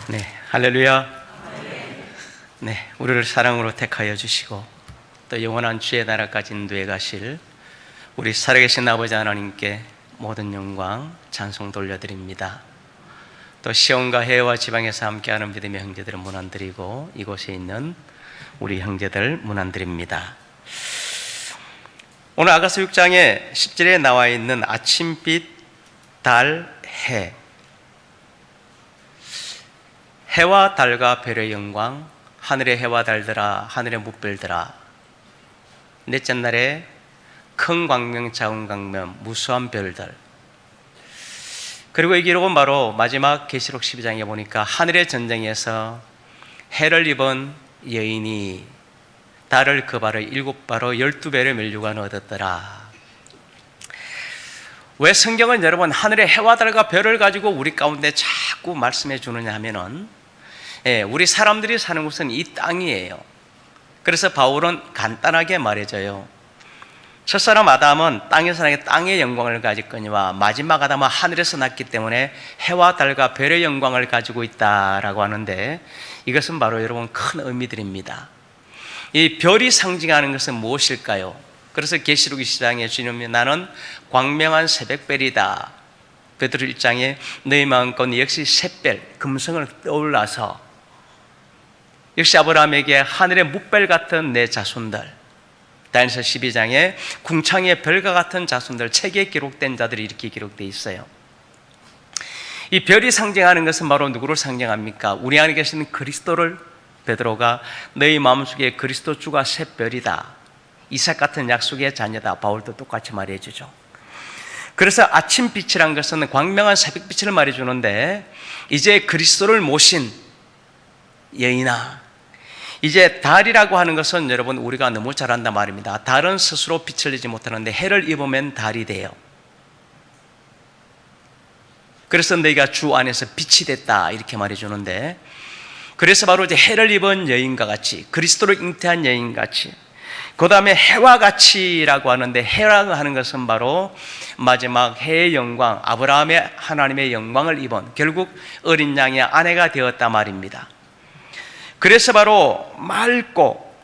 네, 할렐루야. 네, 우리를 사랑으로 택하여 주시고 또 영원한 주의 나라까지 인도해 가실 우리 살아계신 아버지 하나님께 모든 영광, 찬송 돌려드립니다. 또 시온과 해외와 지방에서 함께하는 믿음의 형제들은 문안드리고 이곳에 있는 우리 형제들 문안드립니다. 오늘 아가서 6장에 10절에 나와 있는 아침빛, 달, 해, 해와 달과 별의 영광, 하늘의 해와 달들아, 하늘의 뭇별들아, 넷째 날에 큰 광명, 작은 광명, 무수한 별들. 그리고 이 기록은 바로 마지막 계시록 12장에 보니까 하늘의 전쟁에서 해를 입은 여인이 달을 그 발을 7바로 12배를 면류관 얻었더라. 왜 성경은 여러분 하늘의 해와 달과 별을 가지고 우리 가운데 자꾸 말씀해 주느냐 하면은 우리 사람들이 사는 곳은 이 땅이에요. 그래서 바울은 간단하게 말해줘요. 첫사람 아담은 땅에서 나게 땅의 영광을 가졌거니와 마지막 아담은 하늘에서 났기 때문에 해와 달과 별의 영광을 가지고 있다라고 하는데, 이것은 바로 여러분 큰 의미들입니다. 이 별이 상징하는 것은 무엇일까요? 그래서 계시록 20장에 주님이 나는 광명한 새벽별이다. 베드로 1장에 너희 마음껏 역시 샛별, 금성을 떠올라서 역시 아브라함에게 하늘의 뭇별 같은 내 자손들, 다니엘서 12장에 궁창의 별과 같은 자손들, 책에 기록된 자들이 이렇게 기록되어 있어요. 이 별이 상징하는 것은 바로 누구를 상징합니까? 우리 안에 계신 그리스도를 베드로가 너희 마음속에 그리스도 주가 샛별이다, 이삭 같은 약속의 자녀다, 바울도 똑같이 말해주죠. 그래서 아침빛이란 것은 광명한 새벽빛을 말해주는데, 이제 그리스도를 모신 여인아, 이제 달이라고 하는 것은 여러분 우리가 너무 잘 안단 말입니다. 달은 스스로 빛을 내지 못하는데 해를 입으면 달이 돼요. 그래서 너희가 주 안에서 빛이 됐다 이렇게 말해주는데, 그래서 바로 이제 해를 입은 여인과 같이, 그리스도를 잉태한 여인같이, 그 다음에 해와 같이라고 하는데, 해라고 하는 것은 바로 마지막 해의 영광, 아브라함의 하나님의 영광을 입은 결국 어린 양의 아내가 되었다 말입니다. 그래서 바로 맑고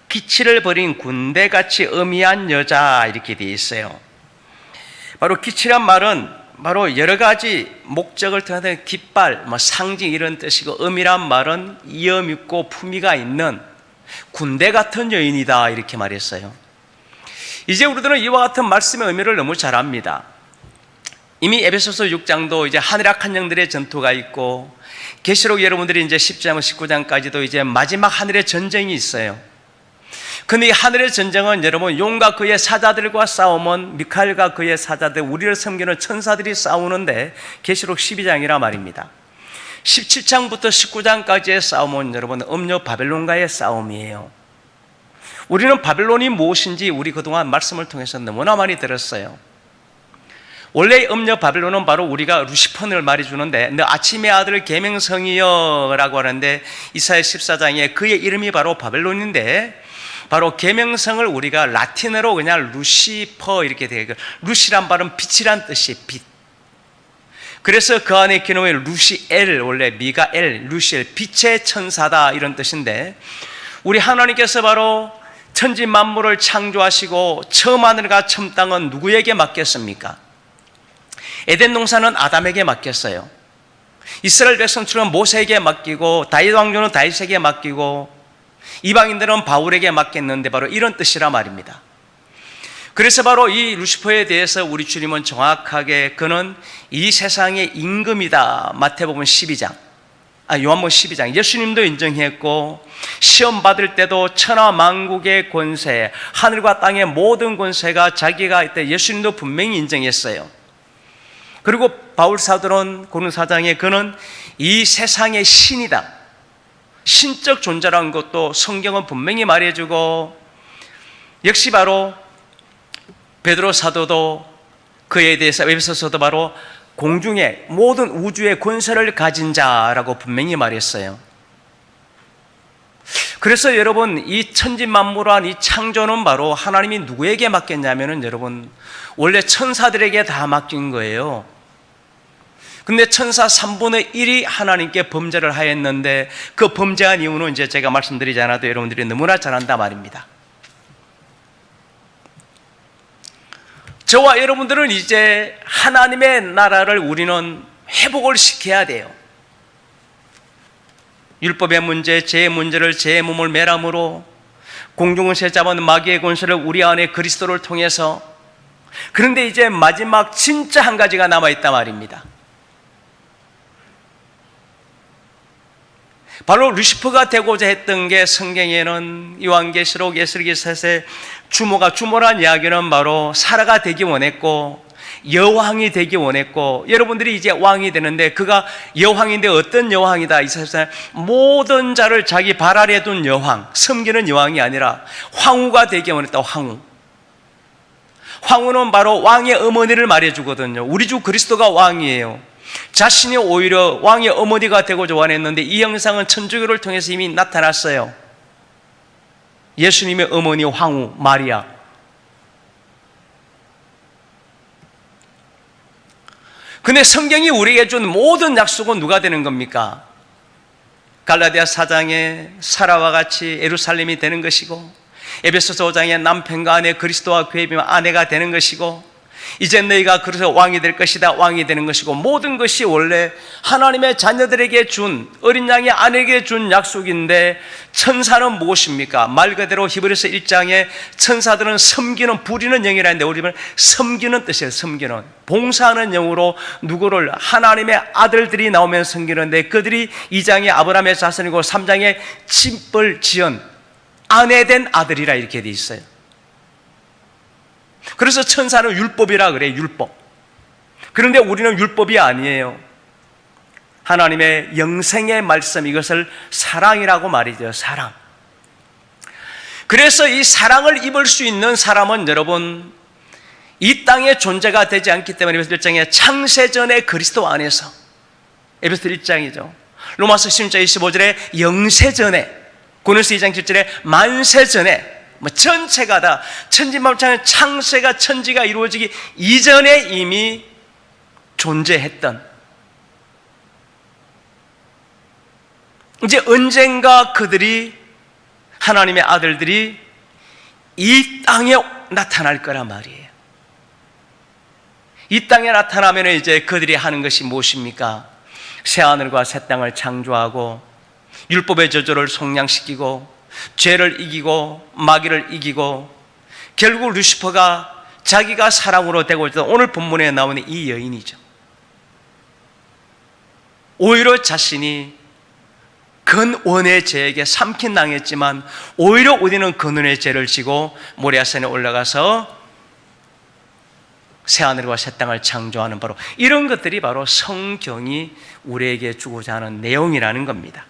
기치를 버린 군대같이 어미한 여자 이렇게 되어 있어요. 바로 기치란 말은 바로 여러 가지 목적을 통해서 깃발, 상징 이런 뜻이고, 어미란 말은 이염 있고 품위가 있는 군대 같은 여인이다 이렇게 말했어요. 이제 우리들은 이와 같은 말씀의 의미를 너무 잘 압니다. 이미 에베소서 6장도 이제 하늘악한 영들의 전투가 있고, 계시록 여러분들이 이제 10장, 19장까지도 이제 마지막 하늘의 전쟁이 있어요. 근데 이 하늘의 전쟁은 여러분 용과 그의 사자들과 싸움은 미카엘과 그의 사자들, 우리를 섬기는 천사들이 싸우는데 계시록 12장이라 말입니다. 17장부터 19장까지의 싸움은 여러분 음녀 바벨론과의 싸움이에요. 우리는 바벨론이 무엇인지 우리 그동안 말씀을 통해서 너무나 많이 들었어요. 원래 음녀 바벨론은 바로 우리가 루시폰을 말해주는데, 너 아침의 아들 계명성이여 라고 하는데, 이사야 14장에 그의 이름이 바로 바벨론인데, 바로 계명성을 우리가 라틴어로 그냥 루시퍼 이렇게 되고, 루시란 발음 빛이란 뜻이 빛. 그래서 그 안에 기능이 루시엘, 원래 미가엘, 루시엘, 빛의 천사다 이런 뜻인데, 우리 하나님께서 바로 천지 만물을 창조하시고 처음 하늘과 처음 땅은 누구에게 맡겼습니까? 에덴 동산은 아담에게 맡겼어요. 이스라엘 백성들은 모세에게 맡기고, 다윗 왕조는 다윗에게 맡기고, 이방인들은 바울에게 맡겼는데 바로 이런 뜻이라 말입니다. 그래서 바로 이 루시퍼에 대해서 우리 주님은 정확하게 그는 이 세상의 임금이다, 마태복음 12장, 요한복음 12장, 예수님도 인정했고, 시험 받을 때도 천하 만국의 권세, 하늘과 땅의 모든 권세가 자기가 있다, 예수님도 분명히 인정했어요. 그리고 바울 사도는 고린도 4장에 그는 이 세상의 신이다, 신적 존재라는 것도 성경은 분명히 말해주고, 역시 바로 베드로 사도도 그에 대해서 에베소서도 바로 공중의 모든 우주의 권세를 가진 자라고 분명히 말했어요. 그래서 여러분 이 천지만물한 이 창조는 바로 하나님이 누구에게 맡겼냐면은 여러분 원래 천사들에게 다 맡긴 거예요. 근데 천사 3분의 1이 하나님께 범죄를 하였는데 그 범죄한 이유는 이제 제가 말씀드리지 않아도 여러분들이 너무나 잘 안다 말입니다. 저와 여러분들은 이제 하나님의 나라를 우리는 회복을 시켜야 돼요. 율법의 문제, 죄의 문제를 죄의 몸을 매람으로 공중을 새잡은 마귀의 권세를 우리 안에 그리스도를 통해서. 그런데 이제 마지막 진짜 한 가지가 남아있단 말입니다. 바로 루시퍼가 되고자 했던 게 성경에는 요한계시록 예수기서에 주모란 이야기는 바로 사라가 되기 원했고 여왕이 되기 원했고, 여러분들이 이제 왕이 되는데 그가 여왕인데 어떤 여왕이다? 이 세상에 모든 자를 자기 발 아래에 둔 여왕, 섬기는 여왕이 아니라 황후가 되기 원했다. 황후는 바로 왕의 어머니를 말해주거든요. 우리 주 그리스도가 왕이에요. 자신이 오히려 왕의 어머니가 되고자 원했는데 이 형상은 천주교를 통해서 이미 나타났어요. 예수님의 어머니 황후 마리아. 근데 성경이 우리에게 준 모든 약속은 누가 되는 겁니까? 갈라디아 4장에 사라와 같이 예루살렘이 되는 것이고, 에베소서 5장에 남편과 아내 그리스도와 교회에 비하면 아내가 되는 것이고, 이제 너희가 그래서 왕이 될 것이다, 왕이 되는 것이고, 모든 것이 원래 하나님의 자녀들에게 준, 어린 양의 아내에게 준 약속인데, 천사는 무엇입니까? 말 그대로 히브리서 1장에 천사들은 섬기는, 부리는 영이라 했는데 우리는 섬기는 뜻이에요. 섬기는, 봉사하는 영으로 누구를, 하나님의 아들들이 나오면 섬기는데, 그들이 2장에 아브라함의 자손이고 3장에 집을 지은 아내된 아들이라 이렇게 돼 있어요. 그래서 천사는 율법이라 그래요. 율법. 그런데 우리는 율법이 아니에요. 하나님의 영생의 말씀, 이것을 사랑이라고 말이죠. 사랑. 그래서 이 사랑을 입을 수 있는 사람은 여러분, 이 땅의 존재가 되지 않기 때문에 에베소 1장에 창세전의 그리스도 안에서, 에베소 1장이죠. 로마서 10장 25절에 영세전에, 고린도서 2장 7절에 만세전에, 전체가 다 천지만물창의 창세가, 천지가 이루어지기 이전에 이미 존재했던, 이제 언젠가 그들이, 하나님의 아들들이 이 땅에 나타날 거란 말이에요. 이 땅에 나타나면 이제 그들이 하는 것이 무엇입니까? 새하늘과 새 땅을 창조하고 율법의 저주를 속량시키고 죄를 이기고 마귀를 이기고, 결국 루시퍼가 자기가 사랑으로 되고 있던 오늘 본문에 나오는 이 여인이죠. 오히려 자신이 근원의 죄에게 삼킨 당했지만 오히려 우리는 근원의 죄를 지고 모리아산에 올라가서 새하늘과 새 땅을 창조하는, 바로 이런 것들이 바로 성경이 우리에게 주고자 하는 내용이라는 겁니다.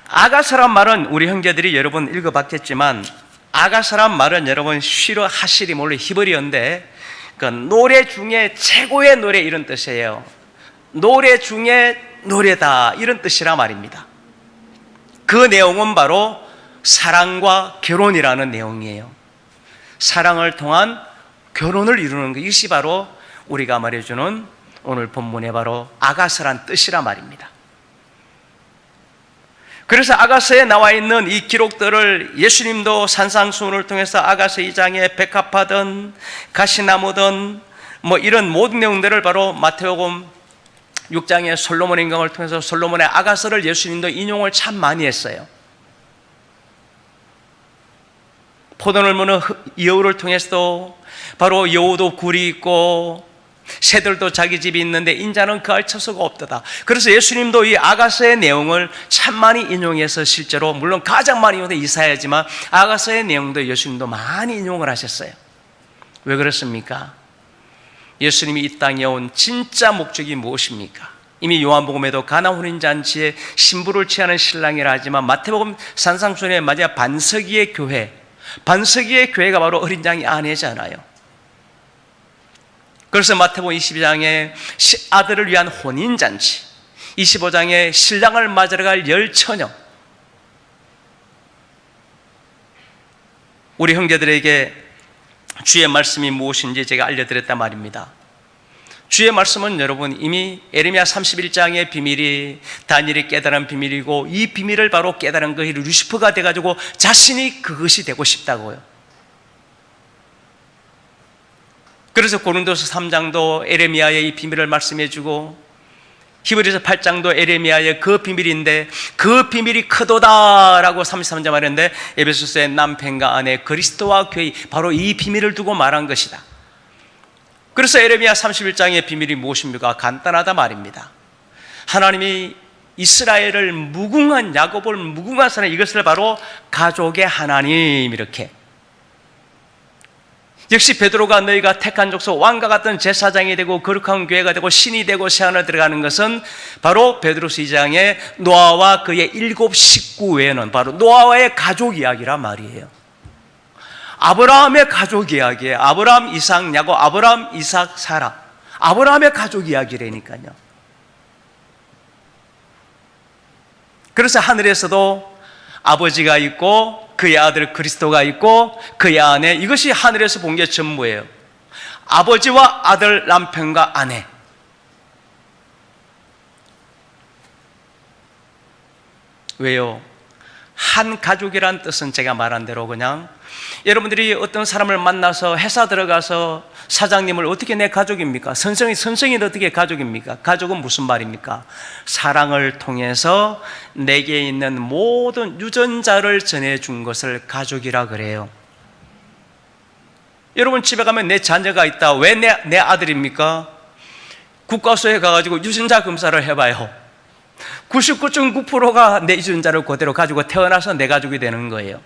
아가서란 말은 우리 형제들이 여러 번 읽어봤겠지만, 아가서란 말은 여러분 쉬러 하시리 몰래 히브리어인데, 그 노래 중에 최고의 노래 이런 뜻이에요. 노래 중에 노래다 이런 뜻이라 말입니다. 그 내용은 바로 사랑과 결혼이라는 내용이에요. 사랑을 통한 결혼을 이루는 것, 이것이 바로 우리가 말해주는 오늘 본문의 바로 아가서란 뜻이라 말입니다. 그래서 아가서에 나와 있는 이 기록들을 예수님도 산상수훈을 통해서 아가서 2장에 백합화든 가시나무든 이런 모든 내용들을 바로 마태복음 6장의 솔로몬의 인강을 통해서 솔로몬의 아가서를 예수님도 인용을 참 많이 했어요. 포도를 무는 여우를 통해서도 바로 여우도 굴이 있고 새들도 자기 집이 있는데 인자는 그 알 처소가 없도다. 그래서 예수님도 이 아가서의 내용을 참 많이 인용해서, 실제로 물론 가장 많이 인용된 이사야지만 아가서의 내용도 예수님도 많이 인용을 하셨어요. 왜 그렇습니까? 예수님이 이 땅에 온 진짜 목적이 무엇입니까? 이미 요한복음에도 가나 혼인잔치에 신부를 취하는 신랑이라 하지만, 마태복음 산상수훈의 마지막 반석이의 교회, 반석이의 교회가 바로 어린 양이 아내잖아요. 그래서 마태복음 22장에 아들을 위한 혼인잔치, 25장에 신랑을 맞으러 갈 열처녀, 우리 형제들에게 주의 말씀이 무엇인지 제가 알려드렸단 말입니다. 주의 말씀은 여러분 이미 에레미야 31장의 비밀이 다니엘이 깨달은 비밀이고, 이 비밀을 바로 깨달은 것이 루시퍼가 돼가지고 자신이 그것이 되고 싶다고요. 그래서 고린도서 3장도 에레미야의 이 비밀을 말씀해주고, 히브리서 8장도 에레미야의 그 비밀인데 그 비밀이 크도다라고 33절 말했는데, 에베소서의 남편과 아내 그리스도와 교회, 바로 이 비밀을 두고 말한 것이다. 그래서 에레미야 31장의 비밀이 무엇입니까? 간단하다 말입니다. 하나님이 이스라엘을 무궁한, 야곱을 무궁한 사람, 이것을 바로 가족의 하나님, 이렇게. 역시 베드로가 너희가 택한 족속, 왕과 같은 제사장이 되고 거룩한 교회가 되고 신이 되고 새하늘 들어가는 것은 바로 베드로서 2장의 노아와 그의 7 식구 외에는 바로 노아와의 가족 이야기란 말이에요. 아브라함의 가족 이야기예요. 아브라함, 이삭, 야곱, 아브라함, 이삭, 사라. 아브라함의 가족 이야기라니까요. 그래서 하늘에서도 아버지가 있고 그의 아들 그리스도가 있고 그의 아내, 이것이 하늘에서 본 게 전부예요. 아버지와 아들, 남편과 아내. 왜요? 한 가족이란 뜻은 제가 말한 대로 그냥 여러분들이 어떤 사람을 만나서 회사 들어가서 사장님을 어떻게 내 가족입니까? 선생이 어떻게 가족입니까? 가족은 무슨 말입니까? 사랑을 통해서 내게 있는 모든 유전자를 전해준 것을 가족이라 그래요. 여러분 집에 가면 내 자녀가 있다. 왜 내 아들입니까? 국가수에 가가지고 유전자 검사를 해봐요. 99.9%가 내 유전자를 그대로 가지고 태어나서 내 가족이 되는 거예요.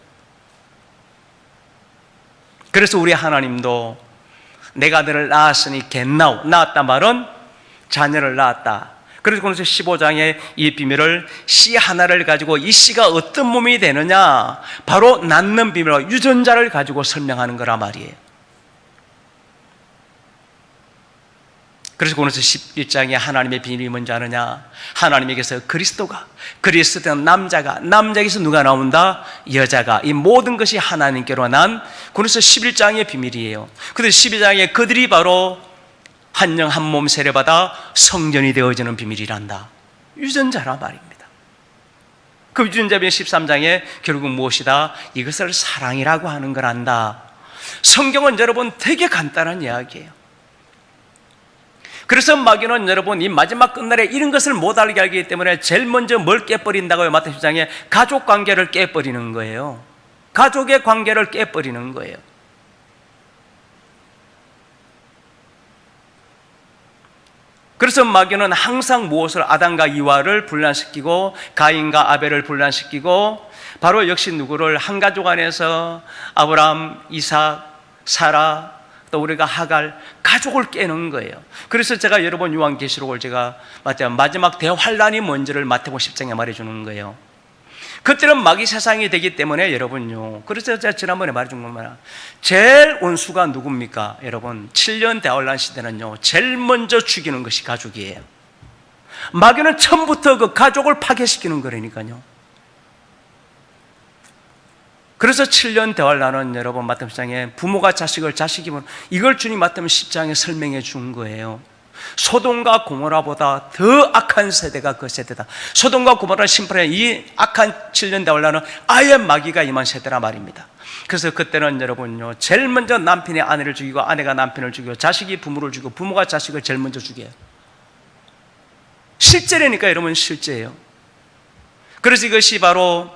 그래서 우리 하나님도 내가 너를 낳았으니 겟나우, 낳았다 말은 자녀를 낳았다. 그래서 그래서 15장에 이 비밀을 씨 하나를 가지고, 이 씨가 어떤 몸이 되느냐, 바로 낳는 비밀과 유전자를 가지고 설명하는 거란 말이에요. 그래서 고린도서 11장에 하나님의 비밀이 뭔지 아느냐? 하나님에게서 그리스도가, 그리스도는 남자가, 남자에게서 누가 나온다? 여자가. 이 모든 것이 하나님께로 난 고린도서 11장의 비밀이에요. 그런데 12장에 그들이 바로 한 영 한 몸 세례받아 성전이 되어지는 비밀이란다. 유전자라 말입니다. 그 유전자 비밀 13장에 결국 무엇이다? 이것을 사랑이라고 하는 거란다. 성경은 여러분 되게 간단한 이야기예요. 그래서 마귀는 여러분 이 마지막 끝날에 이런 것을 못 알게 하기 때문에 제일 먼저 뭘 깨버린다고요? 마태복음 10장에 가족 관계를 깨버리는 거예요. 가족의 관계를 깨버리는 거예요. 그래서 마귀는 항상 무엇을, 아담과 이와를 분란시키고 가인과 아벨을 분란시키고, 바로 역시 누구를, 한 가족 안에서 아브라함, 이삭, 사라, 또 우리가 하갈, 가족을 깨는 거예요. 그래서 제가 여러분 요한계시록을 제가 마지막 대환란이 뭔지를 마태복음 10장에 말해주는 거예요. 그때는 마귀 세상이 되기 때문에 여러분요, 그래서 제가 지난번에 말해준 겁니다. 제일 원수가 누굽니까? 여러분 7년 대환란 시대는요, 제일 먼저 죽이는 것이 가족이에요. 마귀는 처음부터 그 가족을 파괴시키는 거라니까요. 그래서 7년 대환란은 여러분 마태복음 10장에 부모가 자식을, 자식이 부모, 이걸 주님 마태복음 10장에 설명해 준 거예요. 소돔과 고모라보다 더 악한 세대가 그 세대다. 소돔과 고모라 심판의 이 악한 7년 대환란은 아예 마귀가 임한 세대라 말입니다. 그래서 그때는 여러분요, 제일 먼저 남편이 아내를 죽이고 아내가 남편을 죽이고 자식이 부모를 죽이고 부모가 자식을 제일 먼저 죽여요. 실제라니까 여러분, 실제예요. 그래서 이것이 바로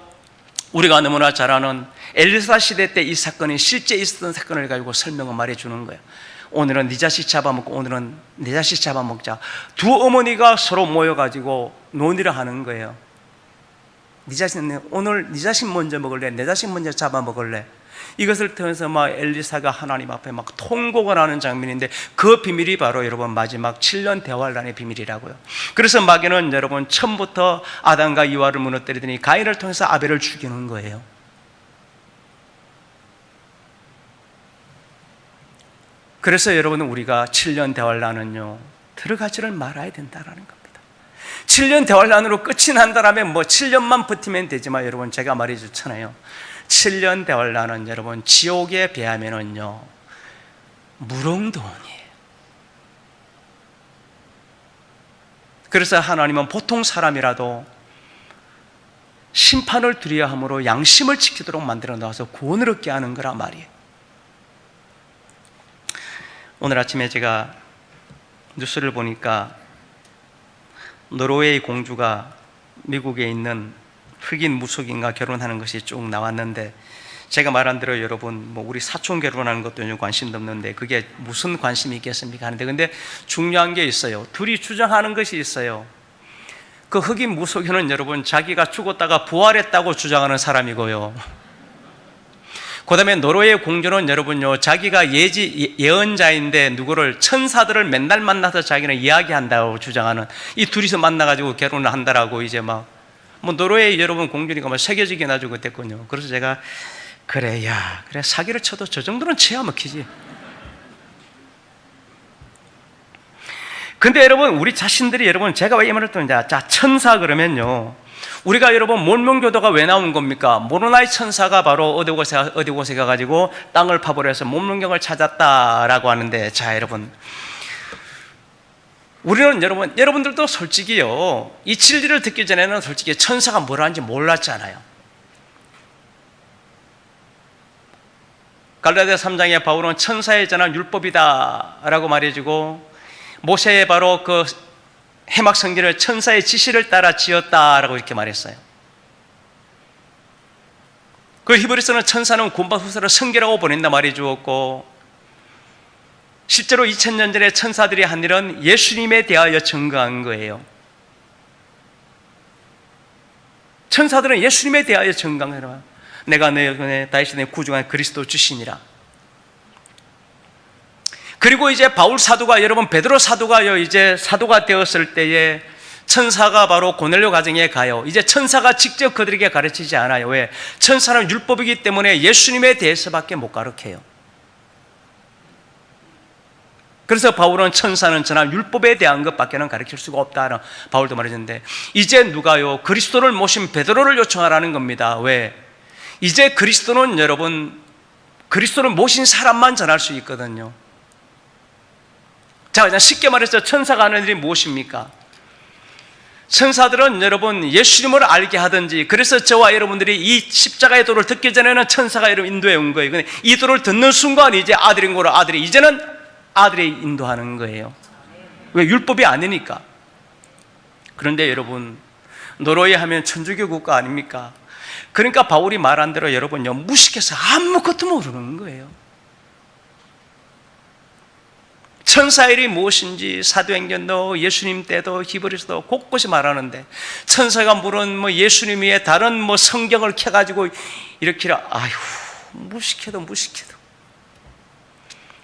우리가 너무나 잘 아는 엘리사 시대 때 이 사건이 실제 있었던 사건을 가지고 설명을 말해주는 거예요. 오늘은 네 자식 잡아먹고 오늘은 내 자식 잡아먹자. 두 어머니가 서로 모여가지고 논의를 하는 거예요. 네 자식, 오늘 네 자식 먼저 먹을래? 내 자식 먼저 잡아먹을래? 이것을 통해서 막 엘리사가 하나님 앞에 막 통곡을 하는 장면인데, 그 비밀이 바로 여러분 마지막 7년 대환란의 비밀이라고요. 그래서 마귀는 여러분 처음부터 아담과 이와를 무너뜨리더니 가인을 통해서 아벨을 죽이는 거예요. 그래서 여러분 우리가 7년 대환란은요, 들어가지를 말아야 된다라는 겁니다. 7년 대환란으로 끝이 난다라면 뭐 7년만 버티면 되지만 여러분 제가 말해줬잖아요. 7년 대환란은 여러분 지옥에 비하면은요 무릉도원이에요. 그래서 하나님은 보통 사람이라도 심판을 두려워 함으로 양심을 지키도록 만들어 놓아서 구원을 얻게 하는 거란 말이에요. 오늘 아침에 제가 뉴스를 보니까 노르웨이 공주가 미국에 있는 흑인 무속인과 결혼하는 것이 쭉 나왔는데, 제가 말한 대로 여러분 우리 사촌 결혼하는 것도 요즘 관심도 없는데 그게 무슨 관심이 있겠습니까 하는데, 근데 중요한 게 있어요. 둘이 주장하는 것이 있어요. 그 흑인 무속인은 여러분 자기가 죽었다가 부활했다고 주장하는 사람이고요, 그 다음에 노르웨이 공주는 여러분요 자기가 예언자인데 누구를 천사들을 맨날 만나서 자기는 이야기한다고 주장하는, 이 둘이서 만나가지고 결혼을 한다라고 이제 노르웨이 여러분 공주니까 세계적인 아주 그랬거든요. 그래서 제가 그래 사기를 쳐도 저 정도는 치야 먹히지. 근데 여러분 우리 자신들이, 여러분 제가 왜 이 말을 또 자 천사 그러면요, 우리가 여러분 몰몬교도가 왜 나온 겁니까? 모로나이 천사가 바로 어디 곳에 가가지고 땅을 파버려서 몰몬경을 찾았다라고 하는데, 자 여러분 우리는 여러분들도 솔직히요 이 진리를 듣기 전에는 솔직히 천사가 뭐라는지 몰랐잖아요. 갈라디아 3장에 바울은 천사에 전한 율법이다 라고 말해주고, 모세의 바로 그 해막 성전을 천사의 지시를 따라 지었다라고 이렇게 말했어요. 그 히브리서는 천사는 군바후사를 성결하고 보낸다 말해 주었고, 실제로 2000년 전에 천사들이 한 일은 예수님에 대하여 증거한 거예요. 천사들은 예수님에 대하여 증거한 거예요. 내가 내 다윗의 구중한 그리스도 주시니라. 그리고 이제 바울 사도가, 여러분 베드로 사도가요 이제 사도가 되었을 때에 천사가 바로 고넬료 가정에 가요. 이제 천사가 직접 그들에게 가르치지 않아요. 왜? 천사는 율법이기 때문에 예수님에 대해서밖에 못 가르쳐요. 그래서 바울은 천사는 전한 율법에 대한 것밖에는 가르칠 수가 없다는 바울도 말했는데, 이제 누가요 그리스도를 모신 베드로를 요청하라는 겁니다. 왜? 이제 그리스도는 여러분 그리스도를 모신 사람만 전할 수 있거든요. 자, 그냥 쉽게 말해서 천사가 하는 일이 무엇입니까? 천사들은 여러분 예수님을 알게 하든지, 그래서 저와 여러분들이 이 십자가의 도를 듣기 전에는 천사가 여러분 인도해 온 거예요. 근데 이 도를 듣는 순간 이제 아들인 거로 이제는 아들이 인도하는 거예요. 왜? 율법이 아니니까. 그런데 여러분 노르웨이 하면 천주교 국가 아닙니까? 그러니까 바울이 말한 대로 여러분요 무식해서 아무것도 모르는 거예요. 천사의 일이 무엇인지 사도행전도 예수님 때도 히브리서도 곳곳이 말하는데, 천사가 물은 예수님 위에 다른 성경을 켜가지고 이렇게, 아휴 무식해도.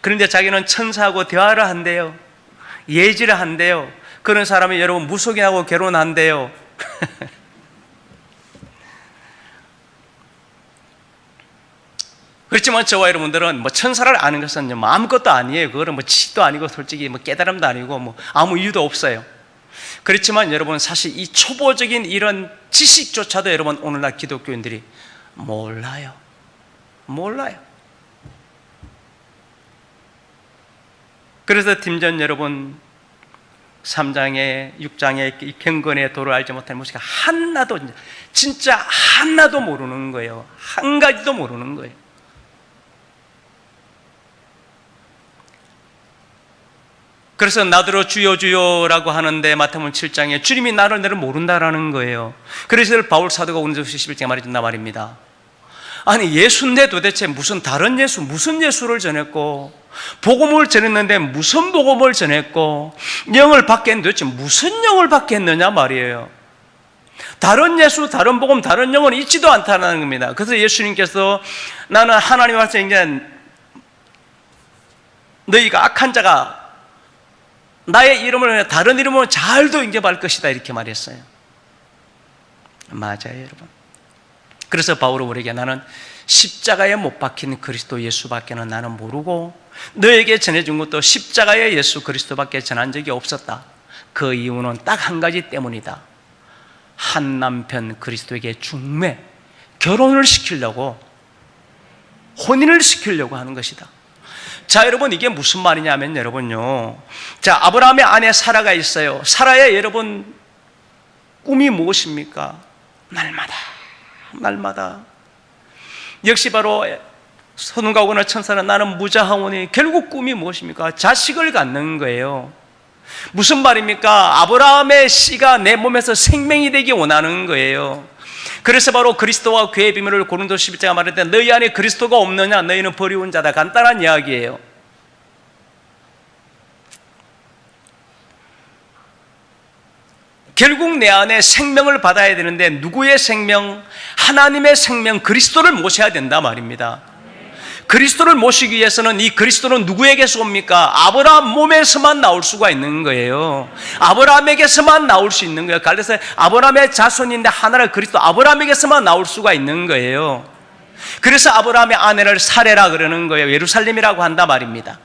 그런데 자기는 천사하고 대화를 한대요. 예지를 한대요. 그런 사람이 여러분 무속인하고 결혼한대요. 그렇지만 저와 여러분들은 천사를 아는 것은 아무것도 아니에요. 그거는 지식도 아니고 솔직히 깨달음도 아니고 아무 이유도 없어요. 그렇지만 여러분 사실 이 초보적인 이런 지식조차도 여러분 오늘날 기독교인들이 몰라요. 그래서 팀전 여러분 3장에 6장에 이 경건의 도를 알지 못하는 무엇이 하나도, 진짜 하나도 모르는 거예요. 한 가지도 모르는 거예요. 그래서 나더러 주여 주여라고 하는데 마태복음 7장에 주님이 나를 모른다라는 거예요. 그래서 바울 사도가 고린도서 11장에 말해준단 말입니다. 아니 예수인데 도대체 무슨 다른 예수, 무슨 예수를 전했고, 복음을 전했는데 무슨 복음을 전했고, 영을 받겠는데 도대체 무슨 영을 받겠느냐 말이에요. 다른 예수, 다른 복음, 다른 영은 있지도 않다는 겁니다. 그래서 예수님께서 나는 하나님 앞에서 이제 너희가 악한 자가 나의 이름을 다른 이름으로 잘도 인정할 것이다 이렇게 말했어요. 맞아요 여러분. 그래서 바울은 우리에게 나는 십자가에 못 박힌 그리스도 예수밖에는 나는 모르고, 너에게 전해준 것도 십자가의 예수 그리스도밖에 전한 적이 없었다. 그 이유는 딱 한 가지 때문이다. 한 남편 그리스도에게 중매, 결혼을 시키려고, 혼인을 시키려고 하는 것이다. 자, 여러분, 이게 무슨 말이냐면 여러분요, 자, 아브라함의 아내 사라가 있어요. 사라의 여러분 꿈이 무엇입니까? 날마다 역시 바로 선운과 오거나 천사는 나는 무자하오니, 결국 꿈이 무엇입니까? 자식을 갖는 거예요. 무슨 말입니까? 아브라함의 씨가 내 몸에서 생명이 되기 원하는 거예요. 그래서 바로 그리스도와 그의 비밀을 고린도 11장에 말할 때 너희 안에 그리스도가 없느냐 너희는 버리운 자다, 간단한 이야기예요. 결국 내 안에 생명을 받아야 되는데 누구의 생명? 하나님의 생명, 그리스도를 모셔야 된다 말입니다. 그리스도를 모시기 위해서는 이 그리스도는 누구에게서 옵니까? 아브라함 몸에서만 나올 수가 있는 거예요. 아브라함에게서만 나올 수 있는 거예요. 갈라디아서 아브라함의 자손인데 하나를 그리스도, 아브라함에게서만 나올 수가 있는 거예요. 그래서 아브라함의 아내를 사레라 그러는 거예요. 예루살렘이라고 한다 말입니다.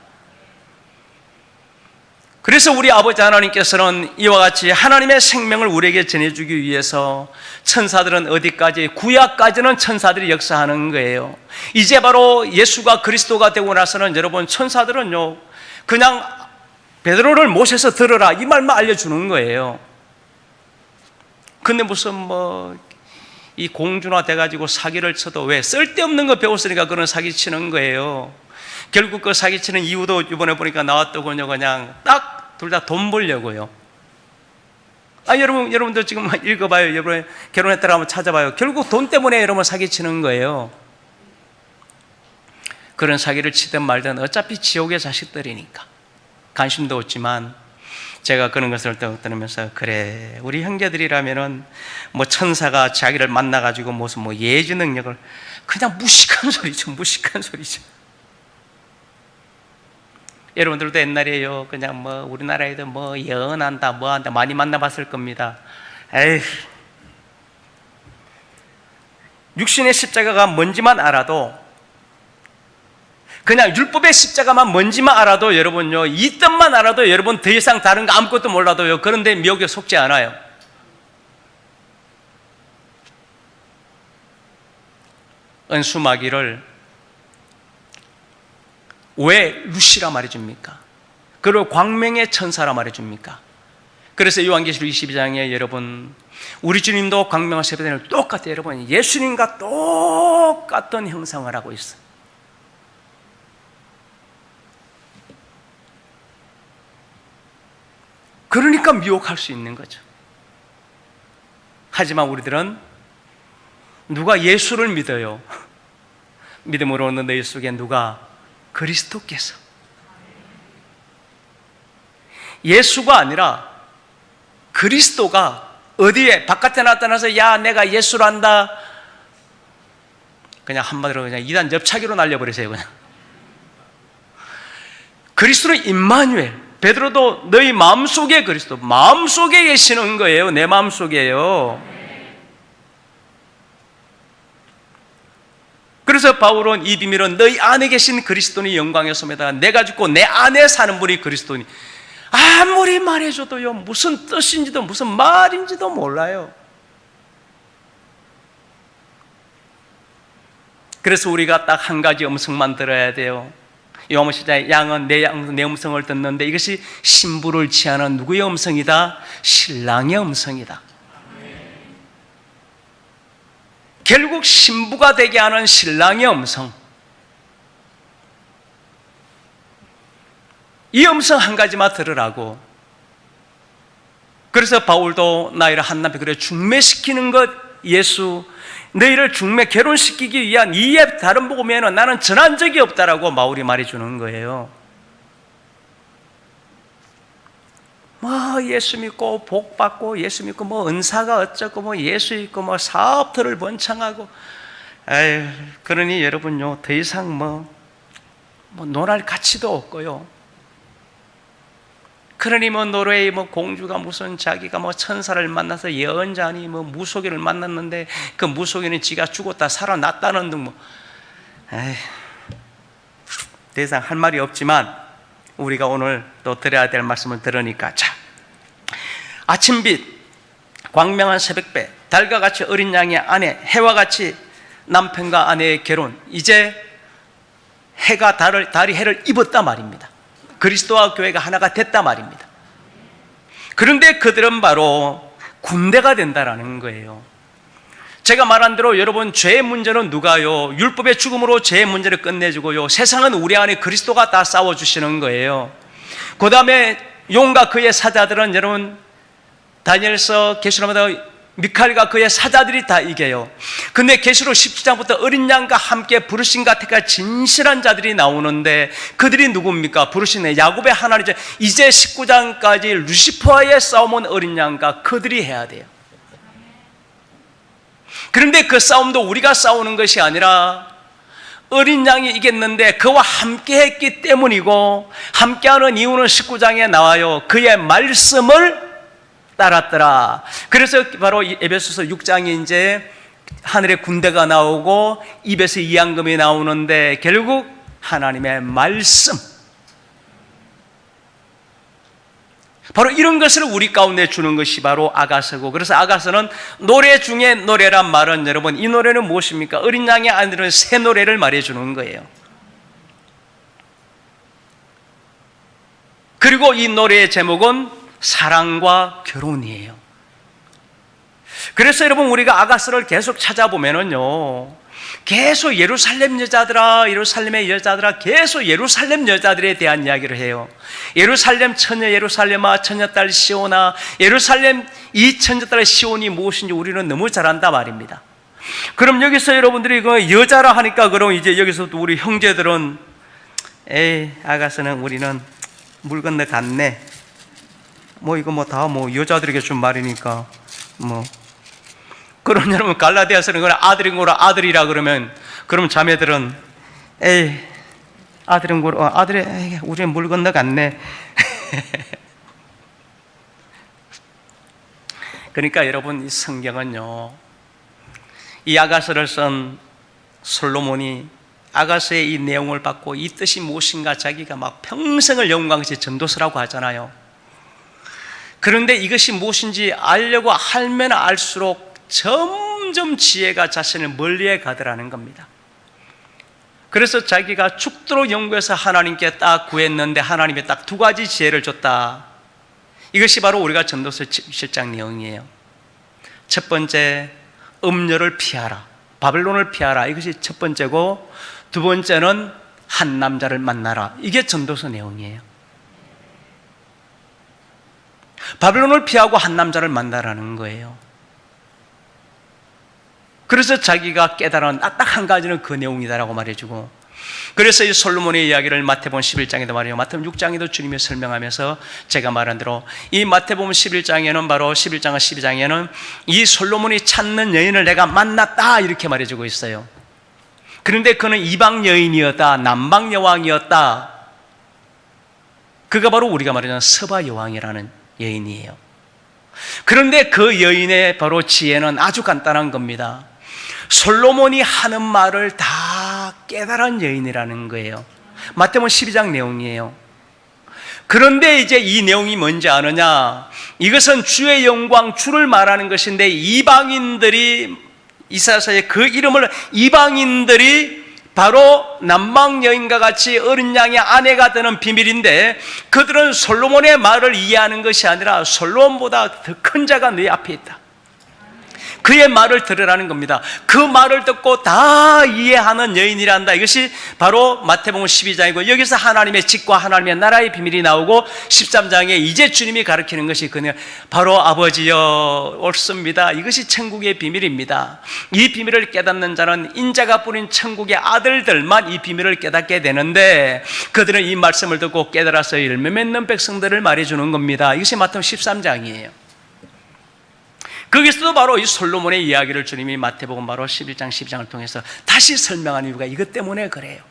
그래서 우리 아버지 하나님께서는 이와 같이 하나님의 생명을 우리에게 전해주기 위해서 천사들은 어디까지? 구약까지는 천사들이 역사하는 거예요. 이제 바로 예수가 그리스도가 되고 나서는 여러분, 천사들은요 그냥 베드로를 모셔서 들으라 이 말만 알려주는 거예요. 근데 무슨 이 공주나 돼가지고 사기를 쳐도 왜? 쓸데없는 거 배웠으니까 그런 사기 치는 거예요. 결국 그 사기치는 이유도 이번에 보니까 나왔더군요. 그냥 딱 둘 다 돈 벌려고요. 여러분도 지금 읽어봐요. 여러분 결혼했다가 한번 찾아봐요. 결국 돈 때문에 여러분 사기치는 거예요. 그런 사기를 치든 말든 어차피 지옥의 자식들이니까 관심도 없지만, 제가 그런 것을 들으면서 그래, 우리 형제들이라면은 천사가 자기를 만나가지고 무슨 예지 능력을, 그냥 무식한 소리죠. 여러분들도 옛날에요, 그냥 우리나라에도 예언한다, 한다 많이 만나봤을 겁니다. 에휴, 육신의 십자가가 뭔지만 알아도, 그냥 율법의 십자가만 뭔지만 알아도 여러분요, 이 뜻만 알아도 여러분 더 이상 다른 거 아무것도 몰라도요, 그런데 미혹에 속지 않아요. 은수마귀를 왜 루시라 말해줍니까? 그리고 광명의 천사라 말해줍니까? 그래서 요한계시록 22장에 여러분, 우리 주님도 광명과 세배대를 똑같아요. 여러분, 예수님과 똑같은 형상을 하고 있어요. 그러니까 미혹할 수 있는 거죠. 하지만 우리들은 누가 예수를 믿어요? 믿음으로 얻는 너희 속에 누가? 그리스도께서. 예수가 아니라 그리스도가 어디에? 바깥에 나타나서 야 내가 예수를 안다, 그냥 한마디로 그냥 이단 엽차기로 날려버리세요. 그냥 그리스도는 임마누엘. 베드로도 너희 마음속에 그리스도, 마음속에 계시는 거예요. 내 마음속에요. 그래서 바울은 이 비밀은 너희 안에 계신 그리스도니 영광의 소매다. 내가 죽고 내 안에 사는 분이 그리스도니. 아무리 말해줘도요, 무슨 뜻인지도 무슨 말인지도 몰라요. 그래서 우리가 딱 한 가지 음성만 들어야 돼요. 요한복음 10장에 양은 내 음성을 듣는데, 이것이 신부를 취하는 누구의 음성이다? 신랑의 음성이다. 결국 신부가 되게 하는 신랑의 음성, 이 음성 한 가지만 들으라고. 그래서 바울도 나이를 한 남편 그래 중매시키는 것, 예수 너희를 결혼시키기 위한 이에 다른 복음에는 나는 전한 적이 없다라고 바울이 말해주는 거예요. 예수 믿고 복 받고, 예수 믿고 은사가 어쩌고 예수 믿고 사업들을 번창하고, 그러니 여러분요, 더 이상 논할 가치도 없고요. 그러니 노르웨이 공주가 무슨 자기가 천사를 만나서 예언자니 무속인을 만났는데 그 무속인은 지가 죽었다 살아났다는 등 더 이상 할 말이 없지만, 우리가 오늘 또 드려야 될 말씀을 들으니까, 자, 아침빛, 광명한 새벽배, 달과 같이 어린 양의 아내, 해와 같이 남편과 아내의 결혼, 이제 달이 해를 입었다 말입니다. 그리스도와 교회가 하나가 됐다 말입니다. 그런데 그들은 바로 군대가 된다라는 거예요. 제가 말한 대로 여러분, 죄의 문제는 누가요? 율법의 죽음으로 죄의 문제를 끝내주고요, 세상은 우리 안에 그리스도가 다 싸워주시는 거예요. 그 다음에 용과 그의 사자들은 여러분, 다니엘서 계시록마다 미카엘과 그의 사자들이 다 이겨요. 근데 계시록 17장부터 어린 양과 함께 부르신 같으니까 진실한 자들이 나오는데, 그들이 누굽니까? 부르신 야곱의 하나님이죠. 이제 19장까지 루시퍼와의 싸움은 어린 양과 그들이 해야 돼요. 그런데 그 싸움도 우리가 싸우는 것이 아니라 어린 양이 이겼는데 그와 함께 했기 때문이고, 함께하는 이유는 19장에 나와요. 그의 말씀을 따랐더라. 그래서 바로 에베소서 6장에 이제 하늘의 군대가 나오고 입에서 이양금이 나오는데, 결국 하나님의 말씀, 바로 이런 것을 우리 가운데 주는 것이 바로 아가서고, 그래서 아가서는 노래 중에 노래란 말은, 여러분, 이 노래는 무엇입니까? 어린 양의 아들은 새 노래를 말해주는 거예요. 그리고 이 노래의 제목은 사랑과 결혼이에요. 그래서 여러분, 우리가 아가서를 계속 찾아보면은요, 계속 예루살렘 여자들아, 예루살렘의 여자들아, 계속 예루살렘 여자들에 대한 이야기를 해요. 예루살렘 처녀, 예루살렘아, 처녀딸 시온아, 예루살렘 이 처녀딸 시온이 무엇인지 우리는 너무 잘 안다 말입니다. 그럼 여기서 여러분들이 그 여자라 하니까, 그럼 이제 여기서 또 우리 형제들은, 에이, 아가서는 우리는 물 건너 갔네, 뭐 이거 뭐 다 뭐 여자들에게 준 말이니까 뭐. 그럼 여러분, 갈라디아서는 그냥 아들인 거라 아들이라 그러면, 그럼 자매들은 에이, 아들인 거라 아들이, 우리 물 건너 갔네. 그러니까 여러분, 이 성경은요, 이 아가서를 쓴 솔로몬이 아가서의 이 내용을 받고 이 뜻이 무엇인가 자기가 막 평생을 연구한 것이 전도서라고 하잖아요. 그런데 이것이 무엇인지 알려고 알면 알수록 점점 지혜가 자신을 멀리해 가더라는 겁니다. 그래서 자기가 죽도록 연구해서 하나님께 딱 구했는데 하나님이 딱 두 가지 지혜를 줬다. 이것이 바로 우리가 전도서 7장 내용이에요. 첫 번째, 음녀를 피하라, 바벨론을 피하라, 이것이 첫 번째고, 두 번째는 한 남자를 만나라, 이게 전도서 내용이에요. 바벨론을 피하고 한 남자를 만나라는 거예요. 그래서 자기가 깨달은 딱 한 가지는 그 내용이다라고 말해주고, 그래서 이 솔로몬의 이야기를 마태복음 11장에도 말해요. 마태복음 6장에도 주님이 설명하면서 제가 말한 대로 이 마태복음 11장에는 바로 11장과 12장에는 이 솔로몬이 찾는 여인을 내가 만났다 이렇게 말해주고 있어요. 그런데 그는 이방 여인이었다, 남방 여왕이었다. 그가 바로 우리가 말하는 서바 여왕이라는 여인이에요. 그런데 그 여인의 바로 지혜는 아주 간단한 겁니다. 솔로몬이 하는 말을 다 깨달은 여인이라는 거예요. 마태복음 12장 내용이에요. 그런데 이제 이 내용이 뭔지 아느냐? 이것은 주의 영광, 주를 말하는 것인데, 이방인들이 이사야서의 그 이름을, 이방인들이 바로 남방 여인과 같이 어린 양의 아내가 되는 비밀인데, 그들은 솔로몬의 말을 이해하는 것이 아니라 솔로몬보다 더 큰 자가 내 앞에 있다, 그의 말을 들으라는 겁니다. 그 말을 듣고 다 이해하는 여인이란다. 이것이 바로 마태복음 12장이고, 여기서 하나님의 직과 하나님의 나라의 비밀이 나오고, 13장에 이제 주님이 가르치는 것이 그냥 바로 아버지여 옳습니다, 이것이 천국의 비밀입니다. 이 비밀을 깨닫는 자는 인자가 뿌린 천국의 아들들만 이 비밀을 깨닫게 되는데, 그들은 이 말씀을 듣고 깨달아서 열매 맺는 백성들을 말해주는 겁니다. 이것이 마태복음 13장이에요. 거기서도 바로 이 솔로몬의 이야기를 주님이 마태복음 바로 11장 12장을 통해서 다시 설명한 이유가 이것 때문에 그래요.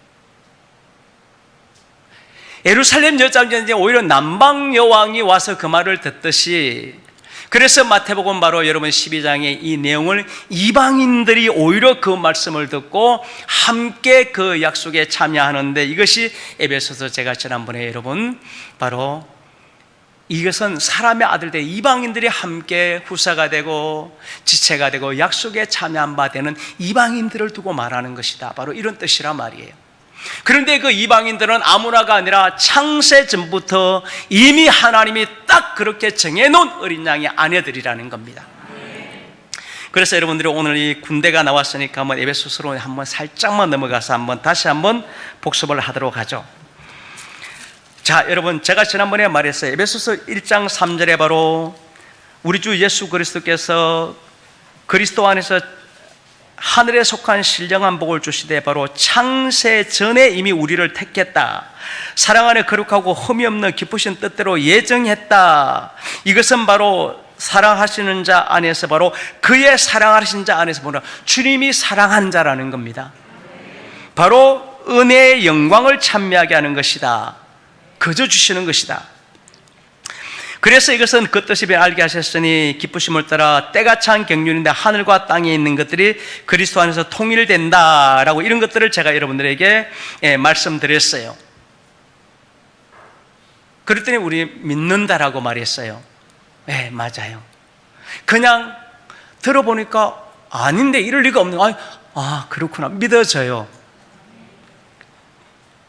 예루살렘 여자는 오히려 남방 여왕이 와서 그 말을 듣듯이, 그래서 마태복음 바로 여러분 12장의 이 내용을 이방인들이 오히려 그 말씀을 듣고 함께 그 약속에 참여하는데, 이것이 에베소서 제가 지난번에 여러분 바로 이것은 사람의 아들들, 이방인들이 함께 후사가 되고 지체가 되고 약속에 참여한 바 되는 이방인들을 두고 말하는 것이다, 바로 이런 뜻이란 말이에요. 그런데 그 이방인들은 아무나가 아니라 창세 전부터 이미 하나님이 딱 그렇게 정해놓은 어린 양의 아내들이라는 겁니다. 그래서 여러분들이 오늘 이 군대가 나왔으니까 한번 에베소서로 한번 살짝만 넘어가서 다시 한번 복습을 하도록 하죠. 자, 여러분, 제가 지난번에 말했어요. 에베소서 1장 3절에 바로 우리 주 예수 그리스도께서 그리스도 안에서 하늘에 속한 신령한 복을 주시되 바로 창세 전에 이미 우리를 택했다. 사랑 안에 거룩하고 흠이 없는 기쁘신 뜻대로 예정했다. 이것은 바로 사랑하시는 자 안에서 바로 그의 사랑하신 자 안에서 보라 주님이 사랑한 자라는 겁니다. 바로 은혜의 영광을 찬미하게 하는 것이다. 거저 주시는 것이다. 그래서 이것은 그 뜻이 알게 하셨으니 기쁘심을 따라 때가 찬 경륜인데 하늘과 땅에 있는 것들이 그리스도 안에서 통일된다라고 이런 것들을 제가 여러분들에게 말씀드렸어요. 그랬더니 우리 믿는다라고 말했어요. 네, 맞아요. 그냥 들어보니까 아닌데 이럴 리가 없는 거예요. 그렇구나. 믿어져요.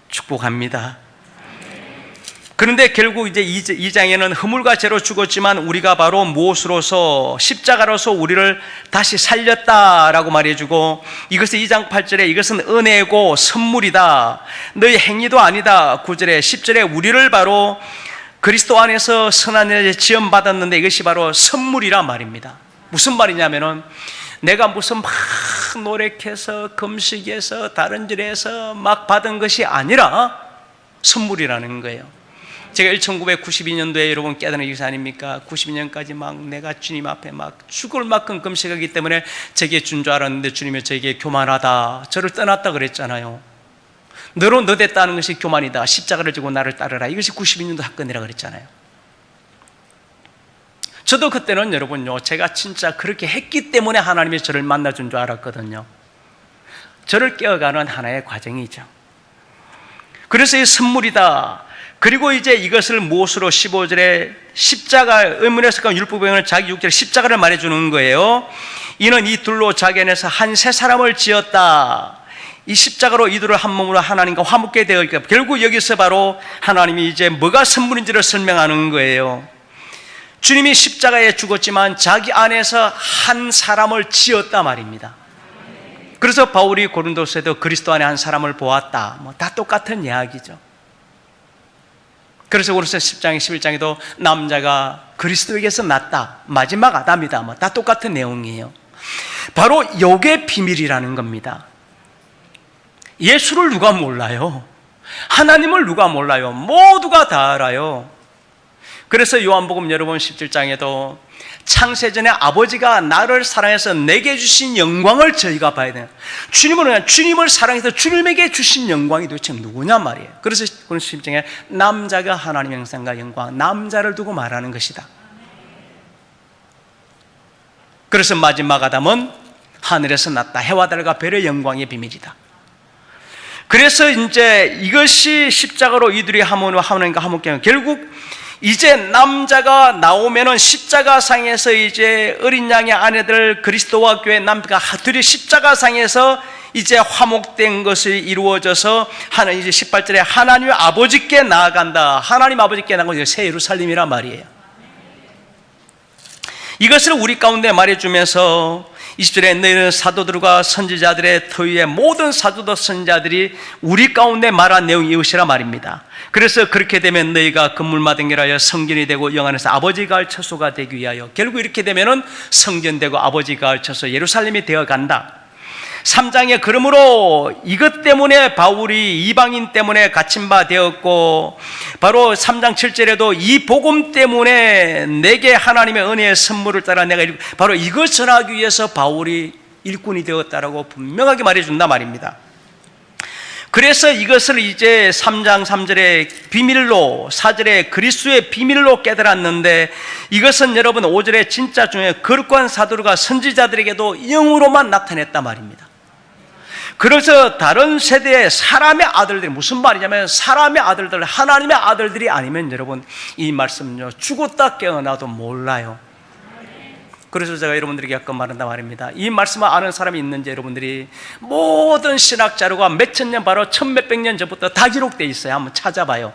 축복합니다. 그런데 결국 이제 2장에는 허물과 죄로 죽었지만 우리가 바로 무엇으로서 십자가로서 우리를 다시 살렸다라고 말해주고, 이것은 2장 8절에 이것은 은혜고 선물이다. 너희 행위도 아니다. 9절에 10절에 우리를 바로 그리스도 안에서 선한 일에 지원받았는데 이것이 바로 선물이란 말입니다. 무슨 말이냐면은 내가 무슨 막 노력해서 금식해서 다른 일에서 막 받은 것이 아니라 선물이라는 거예요. 제가 1992년도에 여러분 깨닫는 것이 아닙니까? 92년까지 막 내가 주님 앞에 막 죽을 만큼 금식하기 때문에 제게 준 줄 알았는데 주님이 저에게 교만하다, 저를 떠났다 그랬잖아요. 너로 너 됐다는 것이 교만이다. 십자가를 지고 나를 따르라. 이것이 92년도 사건이라 그랬잖아요. 저도 그때는 여러분요, 제가 진짜 그렇게 했기 때문에 하나님이 저를 만나준 줄 알았거든요. 저를 깨어가는 하나의 과정이죠. 그래서 이 선물이다. 그리고 이제 이것을 무엇으로 15절에 십자가 의문에서 율법병을 자기 육체를 십자가를 말해주는 거예요. 이는 이 둘로 자기 안에서 한 새 사람을 지었다. 이 십자가로 이 둘을 한 몸으로 하나님과 화목게 되었기에 결국 여기서 바로 하나님이 이제 뭐가 선물인지를 설명하는 거예요. 주님이 십자가에 죽었지만 자기 안에서 한 사람을 지었다 말입니다. 그래서 바울이 고린도서에도 그리스도 안에 한 사람을 보았다. 다 똑같은 이야기죠. 그래서 고린도서 10장에 11장에도 남자가 그리스도에게서 났다. 마지막 아담이다. 다 똑같은 내용이에요. 바로 요게 비밀이라는 겁니다. 예수를 누가 몰라요? 하나님을 누가 몰라요? 모두가 다 알아요. 그래서 요한복음 여러분 17장에도 창세전에 아버지가 나를 사랑해서 내게 주신 영광을 저희가 봐야 돼요. 주님은 주님을 사랑해서 주님에게 주신 영광이 도대체 누구냐 말이에요. 그래서 17장에 남자가 하나님의 형상과 영광, 남자를 두고 말하는 것이다. 그래서 마지막 아담은 하늘에서 났다. 해와 달과 별의 영광의 비밀이다. 그래서 이제 이것이 십자가로 이들이 하나님과 화목하는 결국 이제 남자가 나오면은 십자가상에서 이제 어린 양의 아내들 그리스도와 교회 남자가 둘이 십자가상에서 이제 화목된 것이 이루어져서 하나님 이제 18절에 하나님 아버지께 나아간다. 하나님 아버지께 나아가는 새 예루살렘이란 말이에요. 이것을 우리 가운데 말해주면서 20절에 너희는 사도들과 선지자들의 터위에 모든 사도들 선지자들이 우리 가운데 말한 내용이 이것이라 말입니다. 그래서 그렇게 되면 너희가 건물마된 길하여 성전이 되고 영 안에서 아버지가 할 처소가 되기 위하여 결국 이렇게 되면은 성전되고 아버지가 할 처소 예루살렘이 되어 간다. 3장에 그러므로 이것 때문에 바울이 이방인 때문에 갇힌 바 되었고 바로 3장 7절에도 이 복음 때문에 내게 하나님의 은혜의 선물을 따라 내가 바로 이걸 전하기 위해서 바울이 일꾼이 되었다라고 분명하게 말해준다 말입니다. 그래서 이것을 이제 3장 3절에 비밀로 4절에 그리스도의 비밀로 깨달았는데 이것은 여러분 5절에 진짜 중에 거룩한 사도들과 선지자들에게도 영으로만 나타냈단 말입니다. 그래서 다른 세대의 사람의 아들들이 무슨 말이냐면 사람의 아들들 하나님의 아들들이 아니면 여러분 이 말씀요 죽었다 깨어나도 몰라요. 그래서 제가 여러분들에게 아까 말한다 말입니다. 이 말씀을 아는 사람이 있는지 여러분들이 모든 신학 자료가 몇천 년, 바로 천몇백 년 전부터 다 기록되어 있어요. 한번 찾아봐요.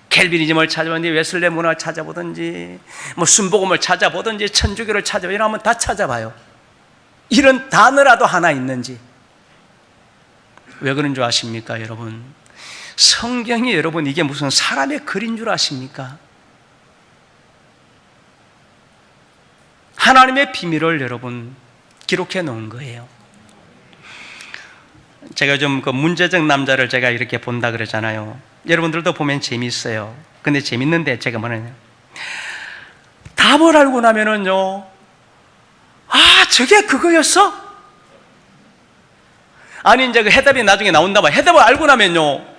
켈비니즘을 찾아보든지 웨슬레 문화를 찾아보든지 뭐 순복음을 찾아보든지 천주교를 찾아보든지 한번 다 찾아봐요. 이런 단어라도 하나 있는지. 왜 그런 줄 아십니까, 여러분? 성경이 여러분 이게 무슨 사람의 글인 줄 아십니까? 하나님의 비밀을 여러분 기록해 놓은 거예요. 제가 좀 그 문제적 남자를 제가 이렇게 본다 그러잖아요. 여러분들도 보면 재미있어요. 근데 재밌는데 제가 뭐냐면 답을 알고 나면은요, 아, 저게 그거였어? 아니, 이제 그 해답이 나중에 나온다 봐. 해답을 알고 나면요,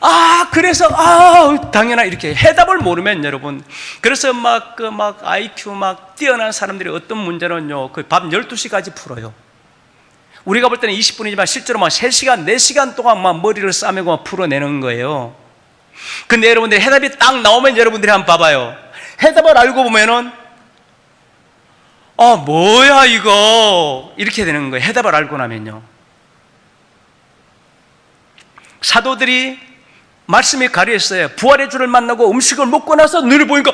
아, 그래서, 당연하, 이렇게 해답을 모르면 여러분, 그래서 IQ 뛰어난 사람들이 어떤 문제는요, 그 밤 12시까지 풀어요. 우리가 볼 때는 20분이지만 실제로 3시간, 4시간 동안 머리를 싸매고 풀어내는 거예요. 근데 여러분들이 해답이 딱 나오면 여러분들이 한번 봐봐요. 해답을 알고 보면은, 뭐야, 이거. 이렇게 되는 거예요. 해답을 알고 나면요. 사도들이 말씀이 가려있어요. 부활의 주를 만나고 음식을 먹고 나서 눈을 보니까,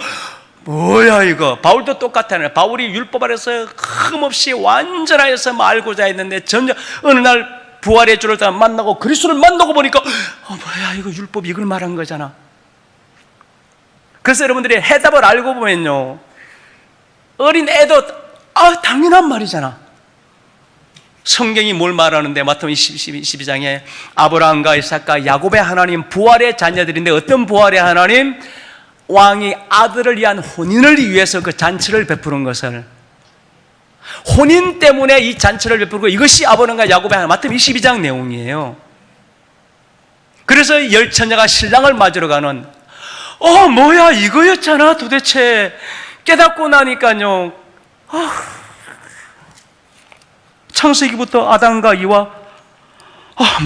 뭐야 이거. 바울도 똑같아요. 바울이 율법 아래서 흠없이 완전하여서 알고자 했는데 전혀 어느 날 부활의 주를 다 만나고 그리스도를 만나고 보니까 뭐야 이거 율법이 이걸 말한 거잖아. 그래서 여러분들이 해답을 알고 보면요, 어린 애도 당연한 말이잖아. 성경이 뭘 말하는데 마태복음 22장에 아브라함과 이삭과 야곱의 하나님, 부활의 자녀들인데 어떤 부활의 하나님? 왕이 아들을 위한 혼인을 위해서 그 잔치를 베푸는 것을, 혼인 때문에 이 잔치를 베푸고, 이것이 아브라함과 야곱의 하나님, 마태복음 22장 내용이에요. 그래서 열 처녀가 신랑을 맞으러 가는, 뭐야 이거였잖아 도대체. 깨닫고 나니까요, 창세기부터 아담과 이와,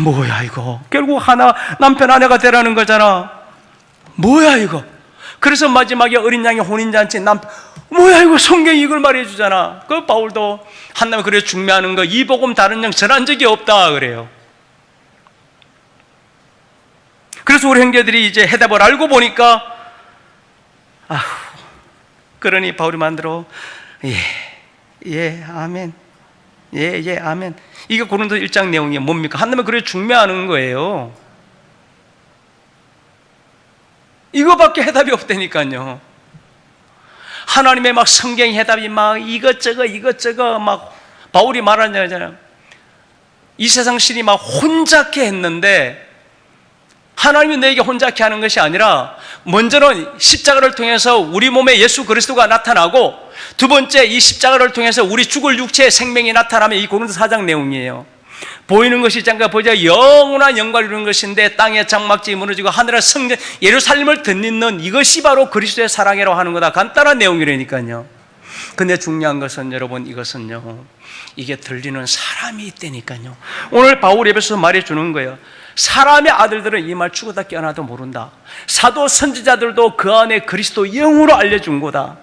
뭐야 이거. 결국 하나 남편 아내가 되라는 거잖아. 뭐야 이거. 그래서 마지막에 어린 양의 혼인잔치, 뭐야 이거. 성경이 이걸 말해주잖아. 그 바울도 한나면 그래 중매하는 거, 이 복음 다른 영 전한 적이 없다 그래요. 그래서 우리 형제들이 이제 해답을 알고 보니까, 그러니 바울이 만들어, 아멘. 아멘. 이게 고린도 1장 내용이 뭡니까? 한나면 그래 중매하는 거예요. 이거밖에 해답이 없다니까요. 하나님의 성경의 해답이 이것저것 바울이 말하는 거잖아요. 이 세상 신이 혼잡케 했는데, 하나님이 너에게 혼잡케 하는 것이 아니라 먼저는 십자가를 통해서 우리 몸에 예수 그리스도가 나타나고, 두 번째 이 십자가를 통해서 우리 죽을 육체의 생명이 나타나면, 이 고린도 4장 내용이에요. 보이는 것이 잠깐 보자 영원한 영광을 이루는 것인데, 땅의 장막지 무너지고 하늘의 성전 예루살렘을 덧잇는 이것이 바로 그리스도의 사랑이라고 하는 거다. 간단한 내용이라니까요. 근데 중요한 것은 여러분, 이것은요, 이게 들리는 사람이 있다니까요. 오늘 바울 에베소서 말해주는 거예요. 사람의 아들들은 이 말 죽어다 깨어나도 모른다. 사도 선지자들도 그 안에 그리스도 영으로 알려준 거다.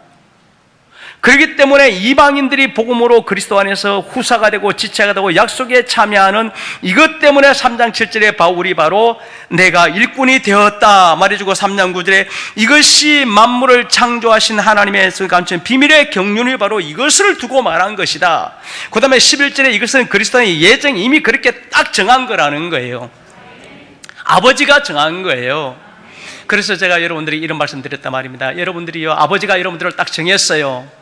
그렇기 때문에 이방인들이 복음으로 그리스도 안에서 후사가 되고 지체가 되고 약속에 참여하는, 이것 때문에 3장 7절에 바울이 바로 내가 일꾼이 되었다 말해주고, 3장 9절에 이것이 만물을 창조하신 하나님에서 감춘 비밀의 경륜이 바로 이것을 두고 말한 것이다. 그 다음에 11절에 이것은 그리스도의 예정, 이미 그렇게 딱 정한 거라는 거예요. 아버지가 정한 거예요. 그래서 제가 여러분들이 이런 말씀 드렸단 말입니다. 여러분들이요, 아버지가 여러분들을 딱 정했어요.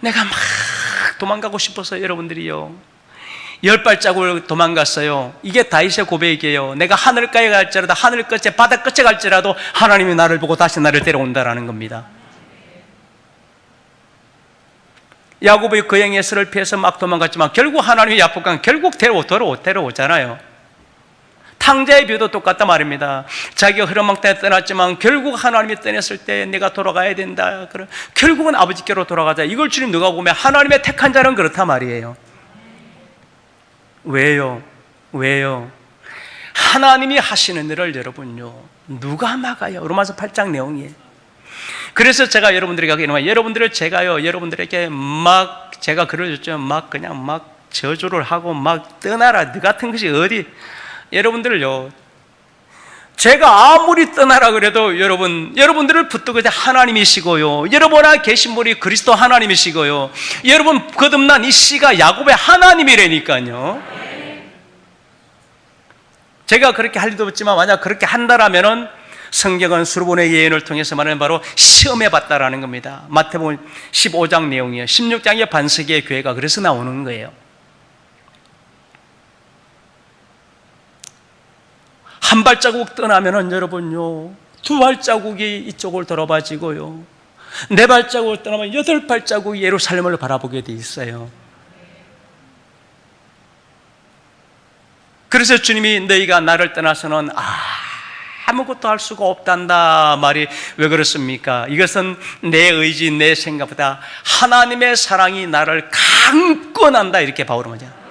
내가 도망가고 싶어서 여러분들이요 10발자국을 도망갔어요. 이게 다윗의 고백이에요. 내가 하늘가에 갈지라도, 하늘 끝에 바다 끝에 갈지라도 하나님이 나를 보고 다시 나를 데려온다라는 겁니다. 야곱의 거행 에서를 피해서 도망갔지만 결국 하나님이 야복강 결국 데려오잖아요. 탕자의 비유도 똑같단 말입니다. 자기가 흐름망 때문에 떠났지만 결국 하나님이 떠났을 때 내가 돌아가야 된다. 결국은 아버지께로 돌아가자. 이걸 주님 누가 보면 하나님의 택한 자는 그렇단 말이에요. 왜요? 하나님이 하시는 일을 여러분요, 누가 막아요? 로마서 8장 내용이에요. 그래서 제가 여러분들에게 이러면 여러분들에게 막 제가 그러셨죠. 막 그냥 막 저주를 하고 막 떠나라. 너 같은 것이 어디 여러분들을요. 제가 아무리 떠나라 그래도 여러분들을 붙들고 하나님이시고요. 여러분 안에 계신 분이 그리스도 하나님이시고요. 여러분 거듭난 이 씨가 야곱의 하나님이라니까요. 제가 그렇게 할 리도 없지만 만약 그렇게 한다라면은 성경은 수르본의 예언을 통해서 말하는 바로 시험해 봤다라는 겁니다. 마태복음 15장 내용이에요. 16장의 반세기의 교회가 그래서 나오는 거예요. 한 발자국 떠나면은 여러분요, 두 발자국이 이쪽을 돌아봐지고요, 네 발자국을 떠나면 8발자국이 예루살렘을 바라보게 돼 있어요. 그래서 주님이 너희가 나를 떠나서는 아무것도 할 수가 없단다 말이 왜 그렇습니까? 이것은 내 의지, 내 생각보다 하나님의 사랑이 나를 강권한다 이렇게 바울은 말이야.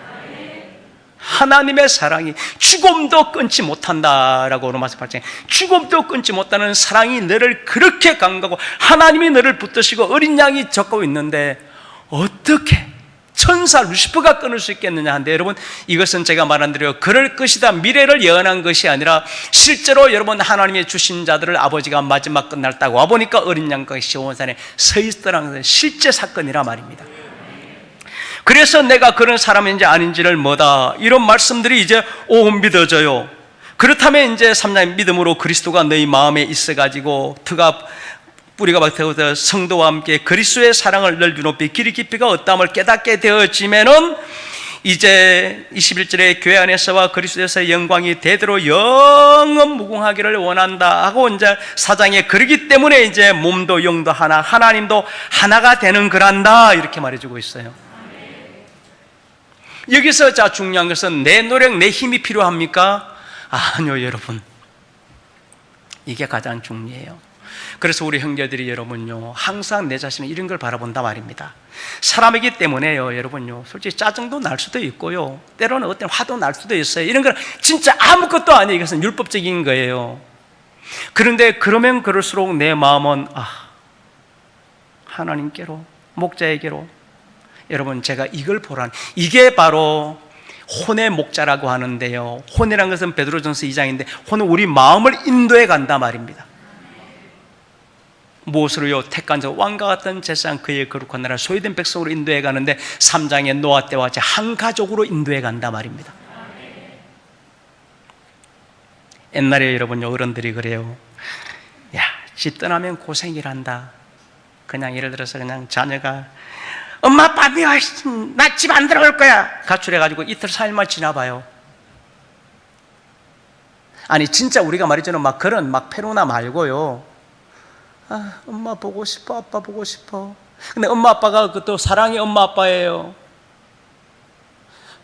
하나님의 사랑이 죽음도 끊지 못한다라고 로마서 8장에 죽음도 끊지 못하는 사랑이 너를 그렇게 강하고 하나님이 너를 붙드시고 어린 양이 적고 있는데 어떻게 천사 루시퍼가 끊을 수 있겠느냐 하는데, 여러분 이것은 제가 말한 대로 그럴 것이다 미래를 예언한 것이 아니라 실제로 여러분 하나님의 주신 자들을 아버지가 마지막 끝날 딱 와보니까 어린 양과 시온산에 서 있더라는 것은 실제 사건이라 말입니다. 그래서 내가 그런 사람인지 아닌지를 뭐다 이런 말씀들이 이제 믿어져요. 그렇다면 이제 3장 믿음으로 그리스도가 너희 마음에 있어가지고 뿌리가 박혀서 성도와 함께 그리스도의 사랑을 넓이 높이 길이 깊이가 어떠함을 깨닫게 되어지면은 이제 21절에 교회 안에서와 그리스도에서의 영광이 대대로 영원 무궁하기를 원한다 하고 이제 4장에 그러기 때문에 이제 몸도 영도 하나 하나님도 하나가 되는 거란다 이렇게 말해주고 있어요. 여기서 자 중요한 것은 내 노력 내 힘이 필요합니까? 아니요 여러분, 이게 가장 중요해요. 그래서 우리 형제들이 여러분요 항상 내 자신을 이런 걸 바라본다 말입니다. 사람이기 때문에요 여러분요 솔직히 짜증도 날 수도 있고요 때로는 어떤 화도 날 수도 있어요. 이런 건 진짜 아무것도 아니에요. 이것은 율법적인 거예요. 그런데 그러면 그럴수록 내 마음은 하나님께로 목자에게로 여러분 제가 이걸 보라는 이게 바로 혼의 목자라고 하는데요, 혼이라는 것은 베드로전서 2장인데 혼은 우리 마음을 인도해 간다 말입니다. 무엇으로요? 택한 자 왕과 같은 제사장 그의 거룩한 나라 소유된 백성으로 인도해 가는데 3장의 노아 때와 같이 한 가족으로 인도해 간다 말입니다. 옛날에 여러분 어른들이 그래요. 야, 집 떠나면 고생이란다. 그냥 예를 들어서 그냥 자녀가 엄마 아빠 미워 나 집 안 들어갈 거야 가출해가지고 이틀 4일만 지나봐요. 아니 진짜 우리가 말이죠 막 그런 막 페로나 말고요, 엄마 보고 싶어 아빠 보고 싶어. 근데 엄마 아빠가 또 사랑의 엄마 아빠예요.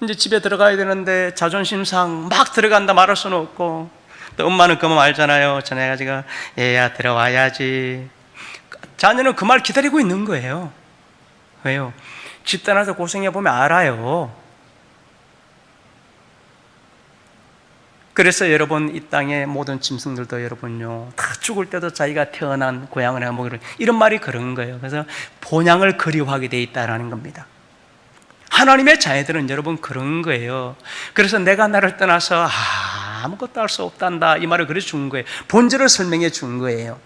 이제 집에 들어가야 되는데 자존심상 막 들어간다 말할 수는 없고, 또 엄마는 그 말 알잖아요. 자네가 지금 얘야 들어와야지. 자녀는 그 말 기다리고 있는 거예요. 왜요? 집 떠나서 고생해보면 알아요. 그래서 여러분 이 땅의 모든 짐승들도 여러분요 다 죽을 때도 자기가 태어난 고향을 행복을 이런 말이 그런 거예요. 그래서 본향을 그리워하게 돼 있다라는 겁니다. 하나님의 자녀들은 여러분 그런 거예요. 그래서 내가 나를 떠나서 아무것도 할 수 없단다 이 말을 그래 준 거예요. 본질을 설명해 준 거예요.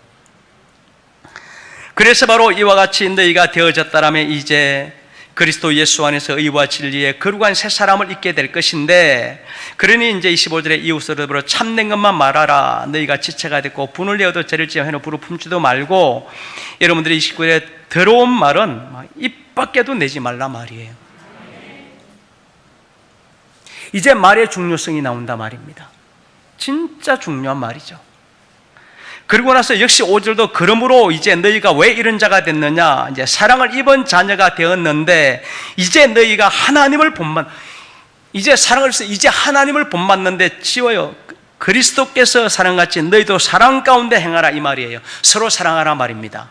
그래서 바로 이와 같이 너희가 되어졌다라면 이제 그리스도 예수 안에서 의와 진리의 거룩한 새 사람을 입게 될 것인데, 그러니 이제 25절에 이웃을 더불어 참된 것만 말하라. 너희가 지체가 됐고 분을 내어도 죄를 지어 해놓고 부를 품지도 말고. 여러분들이 29절에 더러운 말은 입 밖에도 내지 말라 말이에요. 이제 말의 중요성이 나온다 말입니다. 진짜 중요한 말이죠. 그리고 나서 역시 5절도 그러므로 이제 너희가 왜 이런 자가 됐느냐, 이제 사랑을 입은 자녀가 되었는데 이제 너희가 하나님을 본받, 이제 사랑을 해서 이제 하나님을 본받는데 지워요. 그리스도께서 사랑같이 너희도 사랑 가운데 행하라 이 말이에요. 서로 사랑하라 말입니다.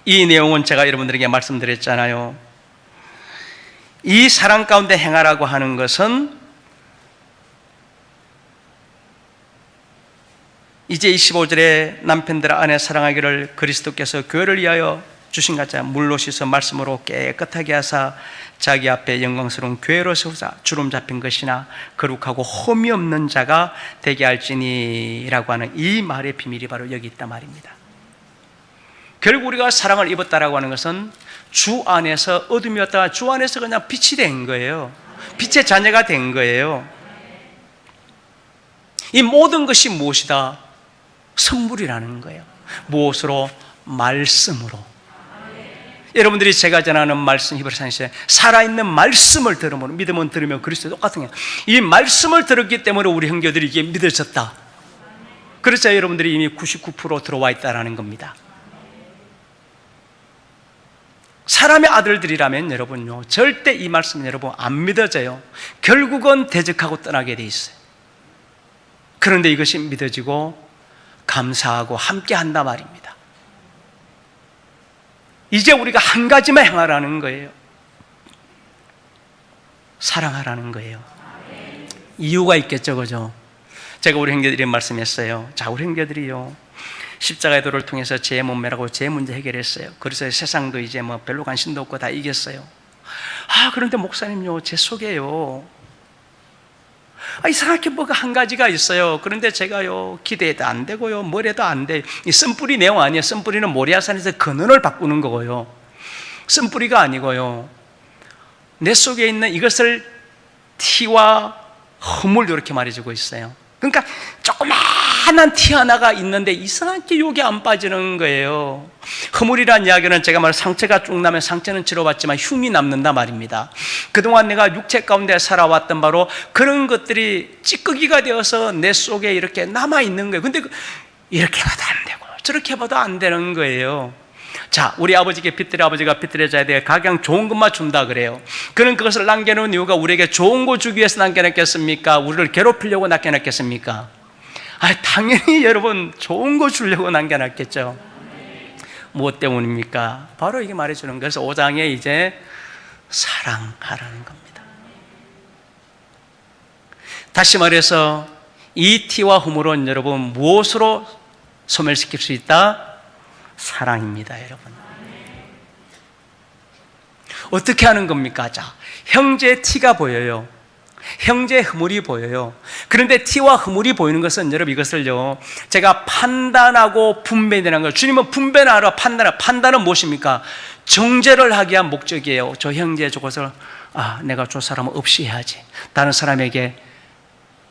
이 내용은 제가 여러분들에게 말씀드렸잖아요. 이 사랑 가운데 행하라고 하는 것은 이제 25절에 남편들 아내 사랑하기를 그리스도께서 교회를 위하여 주신 같이 물로 씻어 말씀으로 깨끗하게 하사 자기 앞에 영광스러운 교회로 세우사 주름 잡힌 것이나 거룩하고 흠이 없는 자가 되게 할지니 라고 하는 이 말의 비밀이 바로 여기 있단 말입니다. 결국 우리가 사랑을 입었다라고 하는 것은 주 안에서 어둠이었다가 주 안에서 그냥 빛이 된 거예요. 빛의 자녀가 된 거예요. 이 모든 것이 무엇이다? 선물이라는 거예요. 무엇으로? 말씀으로. 여러분들이 제가 전하는 말씀 히브리서 4장에 살아있는 말씀을 들으면, 믿으면 들으면 그리스도 똑같은 거예요. 이 말씀을 들었기 때문에 우리 형제들이 이게 믿어졌다. 그래서 여러분들이 이미 99% 들어와 있다는 겁니다. 사람의 아들들이라면 여러분요, 절대 이 말씀 여러분 안 믿어져요. 결국은 대적하고 떠나게 돼 있어요. 그런데 이것이 믿어지고 감사하고 함께 한다 말입니다. 이제 우리가 한 가지만 행하라는 거예요. 사랑하라는 거예요. 이유가 있겠죠, 그죠? 제가 우리 형제들이 말씀했어요. 자, 우리 형제들이요, 십자가의 도를 통해서 제 몸매라고 제 문제 해결했어요. 그래서 세상도 이제 뭐 별로 관심도 없고 다 이겼어요. 그런데 목사님요, 제 속에요, 이상하게 뭐가 한 가지가 있어요. 그런데 제가요, 기대해도 안 되고요, 뭐래도 안 돼. 이 쓴뿌리 내용 아니에요. 쓴뿌리는 모리아산에서 근원을 바꾸는 거고요. 쓴뿌리가 아니고요, 내 속에 있는 이것을 티와 허물 이렇게 말해주고 있어요. 그러니까 조그마한 티 하나가 있는데 이상하게 욕이 안 빠지는 거예요. 허물이란 이야기는 제가 말 상처가 쭉 나면 상처는 치료받지만 흉이 남는다 말입니다. 그동안 내가 육체 가운데 살아왔던 바로 그런 것들이 찌꺼기가 되어서 내 속에 이렇게 남아있는 거예요. 근데 이렇게 봐도 안 되고 저렇게 봐도 안 되는 거예요. 자, 우리 아버지께 빚들여 아버지가 빚들여줘야 돼요. 각양 좋은 것만 준다 그래요. 그는 그것을 남겨놓은 이유가 우리에게 좋은 거 주기 위해서 남겨놨겠습니까? 우리를 괴롭히려고 남겨놨겠습니까? 당연히 여러분 좋은 거 주려고 남겨놨겠죠. 무엇 때문입니까? 바로 이게 말해주는 것은 5장에 이제 사랑하라는 겁니다. 다시 말해서 이 티와 흠으로는 여러분 무엇으로 소멸시킬 수 있다? 사랑입니다, 여러분. 어떻게 하는 겁니까? 자, 형제의 티가 보여요. 형제의 허물이 보여요. 그런데 티와 허물이 보이는 것은 여러분 이것을요, 제가 판단하고 분별하는 거예요. 주님은 분별하라, 판단은 무엇입니까? 정죄를 하기 위한 목적이에요. 저 형제 저것을 내가 저 사람을 없이 해야지. 다른 사람에게.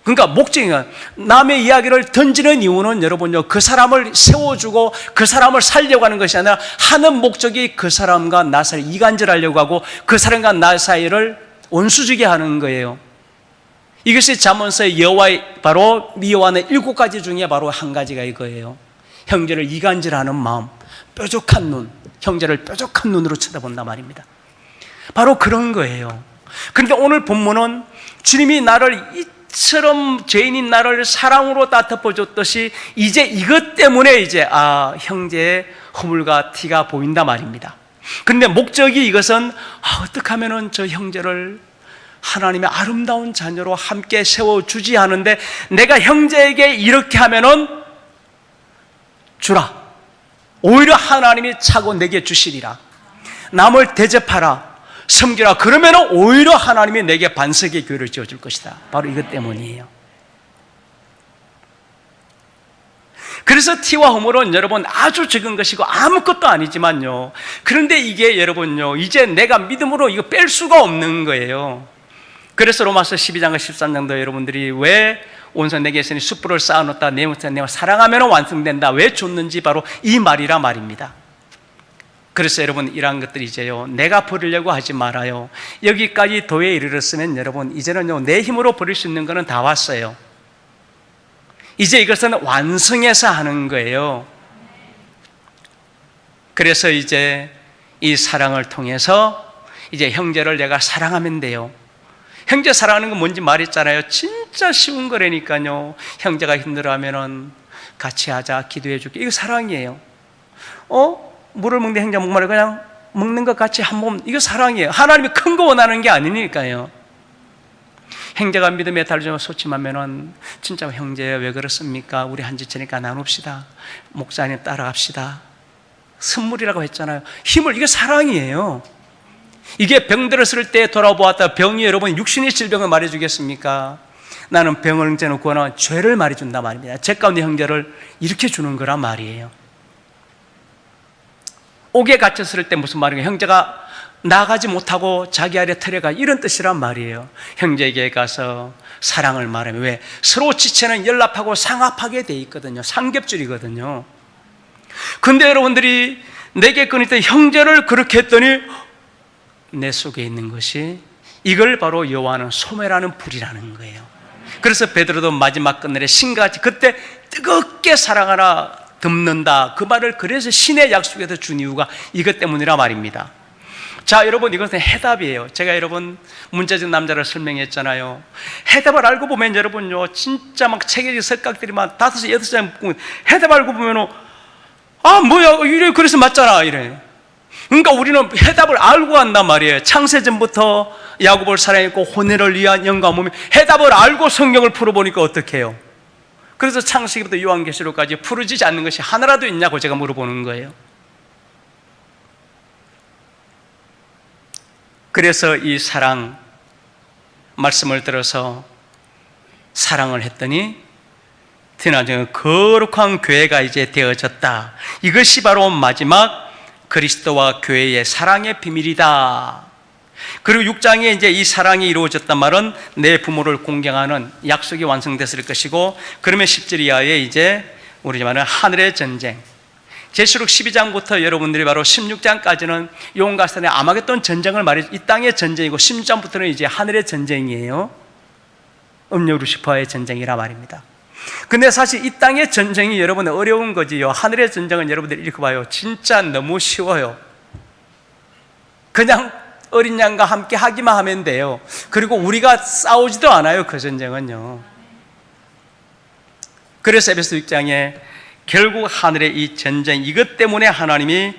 그러니까 목적이야. 남의 이야기를 던지는 이유는 여러분요, 그 사람을 세워주고 그 사람을 살려고 하는 것이 아니라 하는 목적이 그 사람과 나 사이 이간질하려고 하고 그 사람과 나 사이를 원수지게 하는 거예요. 이것이 잠언서의 여호와의 바로 여호와의 7가지 중에 바로 한 가지가 이거예요. 형제를 이간질하는 마음, 뾰족한 눈, 형제를 뾰족한 눈으로 쳐다본단 말입니다. 바로 그런 거예요. 그런데 오늘 본문은 주님이 나를 이처럼 죄인인 나를 사랑으로 다 덮어줬듯이 이제 이것 때문에 이제 형제의 허물과 티가 보인단 말입니다. 그런데 목적이 이것은 어떻게 하면은 저 형제를 하나님의 아름다운 자녀로 함께 세워주지 하는데 내가 형제에게 이렇게 하면은 주라. 오히려 하나님이 차고 내게 주시리라. 남을 대접하라. 섬기라. 그러면 오히려 하나님이 내게 반석의 교회를 지어줄 것이다. 바로 이것 때문이에요. 그래서 티와 허물은 여러분 아주 적은 것이고 아무것도 아니지만요, 그런데 이게 여러분요, 이제 내가 믿음으로 이거 뺄 수가 없는 거예요. 그래서 로마서 12장과 13장도 여러분들이 왜 온선 내게 있으니 숯불을 쌓아놓다 내가 사랑하면 완성된다, 왜 줬는지 바로 이 말이라 말입니다. 그래서 여러분 이러한 것들이 이제요, 내가 버리려고 하지 말아요. 여기까지 도에 이르렀으면 여러분 이제는요, 내 힘으로 버릴 수 있는 거는 다 왔어요. 이제 이것은 완성해서 하는 거예요. 그래서 이제 이 사랑을 통해서 이제 형제를 내가 사랑하면 돼요. 형제 사랑하는 건 뭔지 말했잖아요. 진짜 쉬운 거라니까요. 형제가 힘들어하면은 같이 하자, 기도해 줄게. 이거 사랑이에요. 물을 먹는 형제 목마르 그냥 먹는 것 같이 한 몸, 이거 사랑이에요. 하나님이 큰 거 원하는 게 아니니까요. 형제가 믿음에 달려 소침하면은 진짜 형제 왜 그렇습니까? 우리 한 지체니까 나눕시다. 목사님 따라갑시다. 선물이라고 했잖아요. 힘을, 이게 사랑이에요. 이게 병들었을 때 돌아보았다. 병이 여러분 육신의 질병을 말해주겠습니까? 나는 병을 재놓고는 죄를 말해준다 말입니다. 제 가운데 형제를 이렇게 주는 거란 말이에요. 옥에 갇혔을 때 무슨 말이에요? 형제가 나가지 못하고 자기 아래 틀어가, 이런 뜻이란 말이에요. 형제에게 가서 사랑을 말하면, 왜? 서로 지체는 연락하고 상합하게 돼 있거든요. 삼겹줄이거든요. 근데 여러분들이 내게 끊을 때 형제를 그렇게 했더니 내 속에 있는 것이, 이걸 바로 여호와는 소매라는 불이라는 거예요. 그래서 베드로도 마지막 끝날에 신같이 그때 뜨겁게 사랑하라 듭는다, 그 말을 그래서 신의 약속에서 준 이유가 이것 때문이라 말입니다. 자, 여러분, 이것은 해답이에요. 제가 여러분 문제적 남자를 설명했잖아요. 해답을 알고 보면 여러분요, 진짜 막 체계적 석각들이 막 5장, 6장 해답 알고 보면 아 뭐야 이래, 그래서 맞잖아 이래. 그러니까 우리는 해답을 알고 한단 말이에요. 창세전부터 야곱을 사랑했고 혼인을 위한 영광 보면 해답을 알고 성경을 풀어보니까 어떻게 해요? 그래서 창세기부터 요한계시록까지 풀어지지 않는 것이 하나라도 있냐고 제가 물어보는 거예요. 그래서 이 사랑 말씀을 들어서 사랑을 했더니 드나저나 거룩한 교회가 이제 되어졌다. 이것이 바로 마지막 그리스도와 교회의 사랑의 비밀이다. 그리고 6장에 이제 이 사랑이 이루어졌단 말은 내 부모를 공경하는 약속이 완성됐을 것이고, 그러면 10절 이하에 이제 우리 말은 하늘의 전쟁, 계시록 12장부터 여러분들이 바로 16장까지는 용가산의 아마겟돈 전쟁을 말해, 이 땅의 전쟁이고 16장부터는 이제 하늘의 전쟁이에요. 음료 루시퍼의 전쟁이라 말입니다. 근데 사실 이 땅의 전쟁이 여러분 어려운 거지요. 하늘의 전쟁은 여러분들이 이렇게 봐요. 진짜 너무 쉬워요. 그냥 어린 양과 함께 하기만 하면 돼요. 그리고 우리가 싸우지도 않아요. 그 전쟁은요. 그래서 에베소 6장에 결국 하늘의 이 전쟁, 이것 때문에 하나님이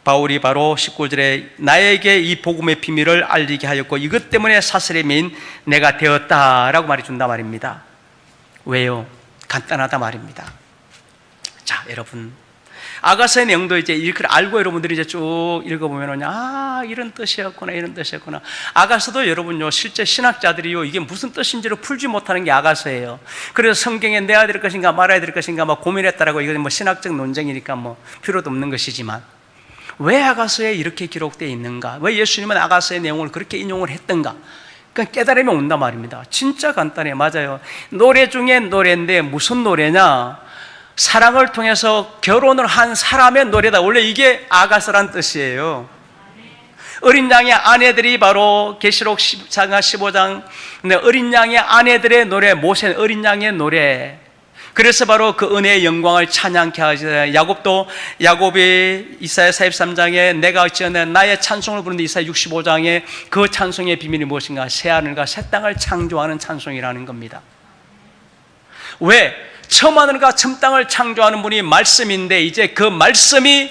바울이 바로 19절에 나에게 이 복음의 비밀을 알리게 하였고 이것 때문에 사슬의 메인 내가 되었다라고 말해준다 말입니다. 왜요? 간단하다 말입니다. 자, 여러분, 아가서의 내용도 이제 이렇게 알고 여러분들이 이제 쭉 읽어보면 아, 이런 뜻이었구나, 이런 뜻이었구나. 아가서도 여러분요, 실제 신학자들이요, 이게 무슨 뜻인지를 풀지 못하는 게 아가서예요. 그래서 성경에 내야 될 것인가 말아야 될 것인가 막 고민했다라고, 이건 뭐 신학적 논쟁이니까 뭐 필요도 없는 것이지만, 왜 아가서에 이렇게 기록되어 있는가? 왜 예수님은 아가서의 내용을 그렇게 인용을 했던가? 그러니까 깨달음이 온단 말입니다. 진짜 간단해요. 맞아요. 노래 중에 노래인데 무슨 노래냐? 사랑을 통해서 결혼을 한 사람의 노래다. 원래 이게 아가서란 뜻이에요. 어린 양의 아내들이 바로 계시록 14장 15장 어린 양의 아내들의 노래, 모세 어린 양의 노래. 그래서 바로 그 은혜의 영광을 찬양케 하시다. 야곱이 이사야 43장에 내가 어찌하여 나의 찬송을 부르는데 이사야 65장에 그 찬송의 비밀이 무엇인가? 새하늘과 새 땅을 창조하는 찬송이라는 겁니다. 왜? 처음 하늘과 처음 땅을 창조하는 분이 말씀인데, 이제 그 말씀이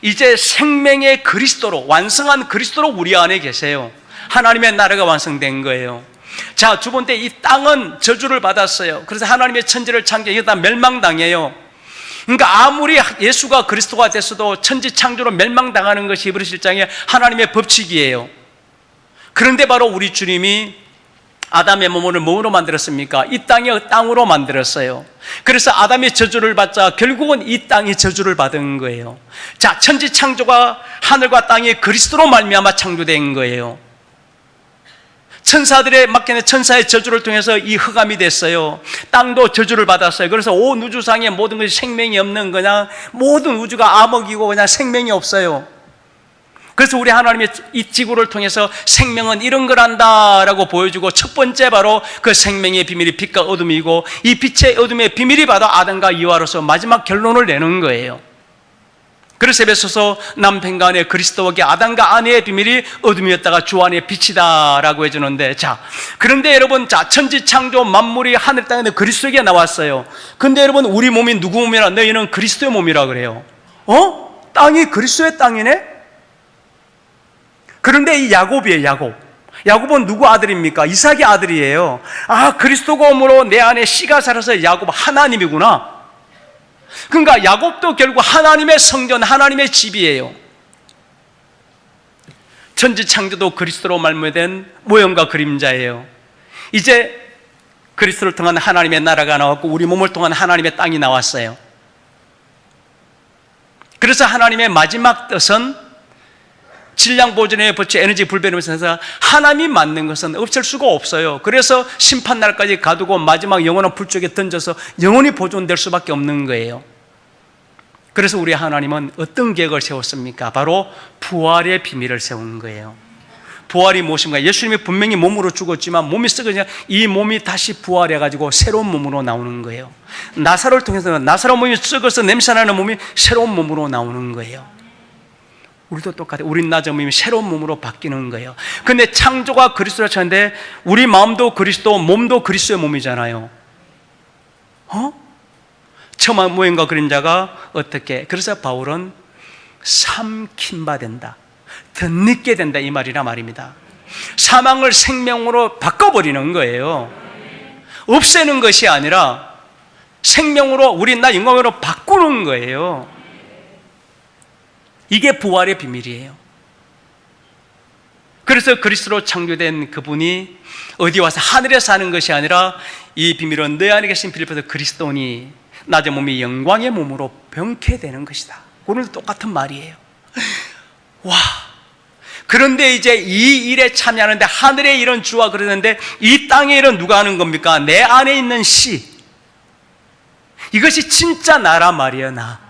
이제 생명의 그리스도로, 완성한 그리스도로 우리 안에 계세요. 하나님의 나라가 완성된 거예요. 자, 두 번째, 이 땅은 저주를 받았어요. 그래서 하나님의 천지를 창조해 다 멸망당해요. 그러니까 아무리 예수가 그리스도가 됐어도 천지 창조로 멸망당하는 것이 히브리서 1장의 하나님의 법칙이에요. 그런데 바로 우리 주님이 아담의 몸을 뭐로 만들었습니까? 이 땅의 땅으로 만들었어요. 그래서 아담이 저주를 받자 결국은 이 땅이 저주를 받은 거예요. 자, 천지 창조가 하늘과 땅이 그리스도로 말미암아 창조된 거예요. 천사들의 맡겨낸 천사의 저주를 통해서 이 흑암이 됐어요. 땅도 저주를 받았어요. 그래서 온 우주상의 모든 것이 생명이 없는, 그냥 모든 우주가 암흑이고 그냥 생명이 없어요. 그래서 우리 하나님의 이 지구를 통해서 생명은 이런 거란다라고 보여주고, 첫 번째 바로 그 생명의 비밀이 빛과 어둠이고, 이 빛의 어둠의 비밀이 바로 아담과 이와로서 마지막 결론을 내는 거예요. 그래서 에베소서 남편과 아내 그리스도와 아담과 아내의 비밀이 어둠이었다가 주 안에 빛이다라고 해주는데, 자, 그런데 여러분, 자, 천지 창조 만물이 하늘 땅에 그리스도에게 나왔어요. 근데 여러분, 우리 몸이 누구 몸이라? 너희는 그리스도의 몸이라 그래요. 땅이 그리스도의 땅이네? 그런데 이 야곱이에요, 야곱. 야곱은 누구 아들입니까? 이삭의 아들이에요. 아, 그리스도가 오므로 내 안에 씨가 살아서 야곱 하나님이구나. 그러니까 야곱도 결국 하나님의 성전, 하나님의 집이에요. 천지창조도 그리스도로 말미암은 모형과 그림자예요. 이제 그리스도를 통한 하나님의 나라가 나왔고 우리 몸을 통한 하나님의 땅이 나왔어요. 그래서 하나님의 마지막 뜻은 질량 보존에 붙여 에너지 불변하면서 하나님이 만든 것은 없을 수가 없어요. 그래서 심판날까지 가두고 마지막 영원한 불 쪽에 던져서 영원히 보존될 수밖에 없는 거예요. 그래서 우리 하나님은 어떤 계획을 세웠습니까? 바로 부활의 비밀을 세운 거예요. 부활이 무엇인가? 예수님이 분명히 몸으로 죽었지만 몸이 썩어지냐 이 몸이 다시 부활해가지고 새로운 몸으로 나오는 거예요. 나사로를 통해서 나사로 몸이 썩어서 냄새나는 몸이 새로운 몸으로 나오는 거예요. 우리도 똑같아요. 우리 낮은 몸이 새로운 몸으로 바뀌는 거예요. 근데 창조가 그리스도라 쳤는데 우리 마음도 그리스도, 몸도 그리스도의 몸이잖아요. 처음 모형과 그림자가 어떻게? 그래서 바울은 삼킨 바 된다, 덧늦게 된다 이 말이라 말입니다. 사망을 생명으로 바꿔버리는 거예요. 없애는 것이 아니라 생명으로 우리 나 영광으로 바꾸는 거예요. 이게 부활의 비밀이에요. 그래서 그리스도로 창조된 그분이 어디 와서 하늘에 사는 것이 아니라 이 비밀은 내 안에 계신 빌립보서 그리스도니 낮은 몸이 영광의 몸으로 병케 되는 것이다. 오늘도 똑같은 말이에요. 와! 그런데 이제 이 일에 참여하는데 하늘의 일은 주와 그러는데 이 땅의 일은 누가 하는 겁니까? 내 안에 있는 씨. 이것이 진짜 나란 말이에요. 나.